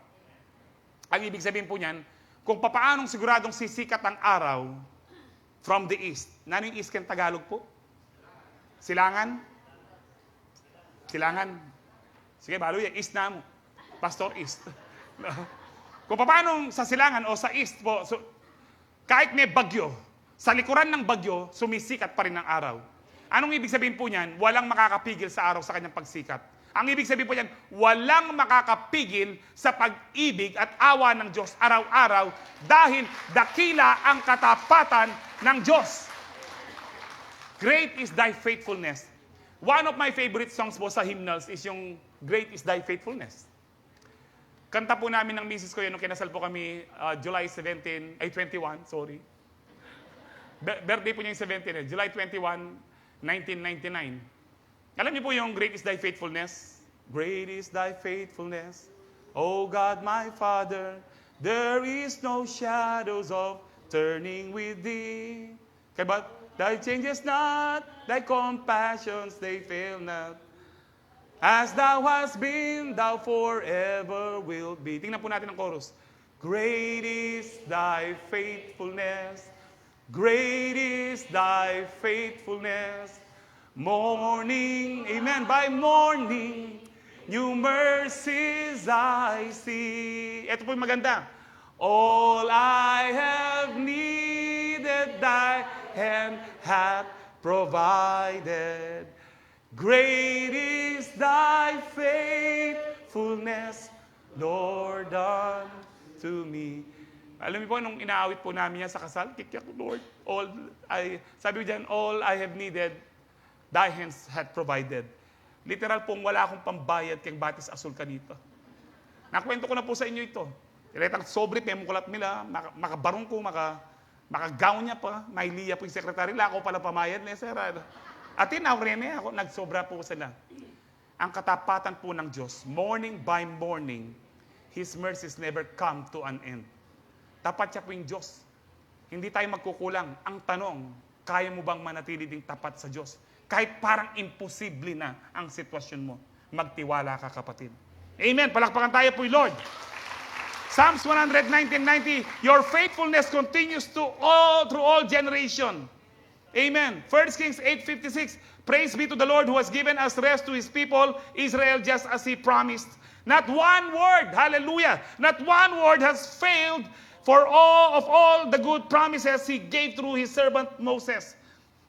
Ang ibig sabihin po niyan, kung papaanong siguradong sisikat ang araw from the east. Nano yung east ken Tagalog po? Silangan? Silangan. Sige, balo yan. East na mo. Pastor East. Kung papaanong sa silangan o sa east po, so, kahit may bagyo, sa likuran ng bagyo, sumisikat pa rin ang araw. Anong ibig sabihin po niyan? Walang makakapigil sa araw sa kanyang pagsikat. Ang ibig sabihin po niyan, walang makakapigil sa pag-ibig at awa ng Diyos araw-araw dahil dakila ang katapatan ng Diyos. Great is thy faithfulness. One of my favorite songs po sa hymnals is yung Great is thy faithfulness. Kanta po namin ng misis ko yun nung kinasal po kami July 21, sorry. Birthday po niya yung 17, July 21, 1999. Alam niyo po yung great is thy faithfulness? Great is thy faithfulness, O God my Father. There is no shadows of turning with thee. Okay, but thy changes not, thy compassions they fail not. As thou hast been, thou forever wilt be. Tingnan po natin ang chorus. Great is thy faithfulness. Great is thy faithfulness. Morning, amen, by morning, new mercies I see. Ito po yung maganda. All I have needed, thy hand hath provided. Great is thy faithfulness, Lord, unto me. Alam niyo po, nung inaawit po namin yan sa kasal, kikyak, Lord, sabi ko dyan, all I have needed, thy hands had provided. Literal pong wala akong pambayad kay batis asul ka dito. Nakwento ko na po sa inyo ito. Iletang sobre, pemukulat nila, makabarong ko, makagaw niya pa, mailiya po yung sekretary, ako pala pamayad na, sir. At tinawrene ako, nagsobra po sila. Ang katapatan po ng Diyos, morning by morning, His mercies never come to an end. Tapat siya po yung Diyos. Hindi tayo magkukulang. Ang tanong, kaya mo bang manatili ding tapat sa Diyos? Kahit parang imposible na ang sitwasyon mo, magtiwala ka, kapatid. Amen. Palakpakan tayo po, Lord. Psalms 119:90, your faithfulness continues through all generation. Amen. 1 Kings 8:56, praise be to the Lord who has given us rest to His people, Israel, just as He promised. Not one word, hallelujah, not one word has failed for all the good promises He gave through His servant Moses.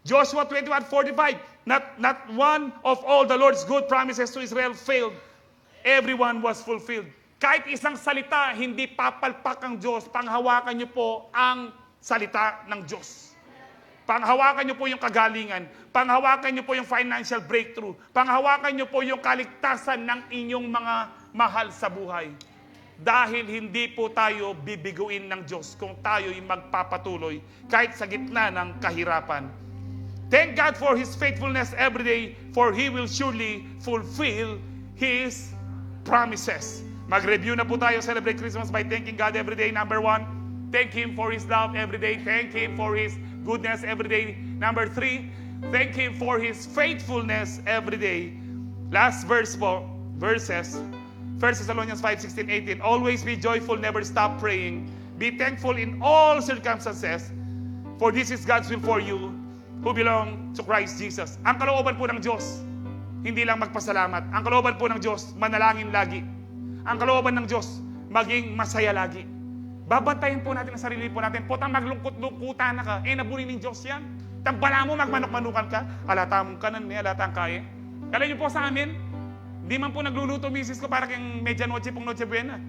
Joshua 21:45, not one of all the Lord's good promises to Israel failed. Everyone was fulfilled. Kahit isang salita, hindi papalpak ang Diyos. Panghawakan niyo po ang salita ng Diyos. Panghawakan niyo po yung kagalingan. Panghawakan niyo po yung financial breakthrough. Panghawakan niyo po yung kaligtasan ng inyong mga mahal sa buhay. Dahil hindi po tayo bibiguin ng Diyos kung tayo'y magpapatuloy kahit sa gitna ng kahirapan. Thank God for His faithfulness every day, for He will surely fulfill His promises. Mag-review na po tayo, celebrate Christmas by thanking God every day. Number 1, thank Him for His love every day. Thank Him for His goodness every day. Number 3, thank Him for His faithfulness every day. Last verses, 1 Thessalonians 5:16-18. Always be joyful, never stop praying. Be thankful in all circumstances, for this is God's will for you who belong to Christ Jesus. Ang kalooban po ng Diyos, hindi lang magpasalamat. Ang kalooban po ng Diyos, manalangin lagi. Ang kalooban ng Diyos, maging masaya lagi. Babantayin po natin ang sarili po natin. Potang maglungkot-lungkutan na ka, nabuli ng Diyos yan. Tambala mo, magmanok-manukan ka, alata mong kanan, alata ang kaya. Kala niyo po sa amin, hindi man po nagluluto misis ko para kang medianoche pong Noche Buena.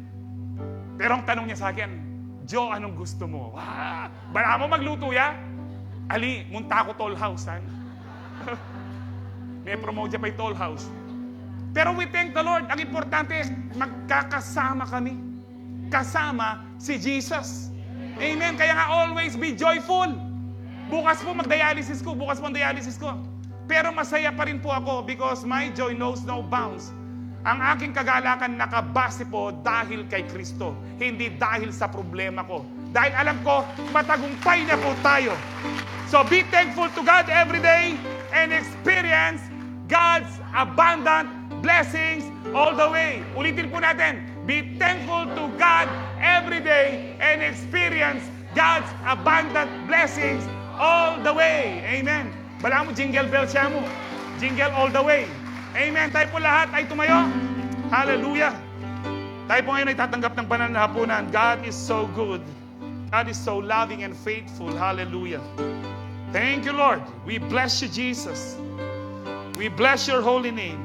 Pero ang tanong niya sa akin, Jo, anong gusto mo? Wow! Bala mo magluto ya? Ali, munta ko toll house, ha? May promote pa yung toll house. Pero we thank the Lord. Ang importante, magkakasama kami. kasama si Jesus. Amen. Kaya nga always be joyful. Bukas po mag-dialysis ko. Bukas po ang dialysis ko. Pero masaya pa rin po ako because my joy knows no bounds. Ang aking kagalakan nakabase po dahil kay Kristo. Hindi dahil sa problema ko. Dahil alam ko, matagumpay na po tayo. So be thankful to God every day and experience God's abundant blessings all the way. Ulitin po natin. Be thankful to God every day and experience God's abundant blessings all the way. Amen. Bala mo, jingle bell siya mo. Jingle all the way. Amen. Tayo po lahat ay tumayo. Hallelujah. Tayo po ngayon ay tatanggap ng banal na hapunan. God is so good. God is so loving and faithful. Hallelujah. Thank you, Lord. We bless you, Jesus. We bless your holy name.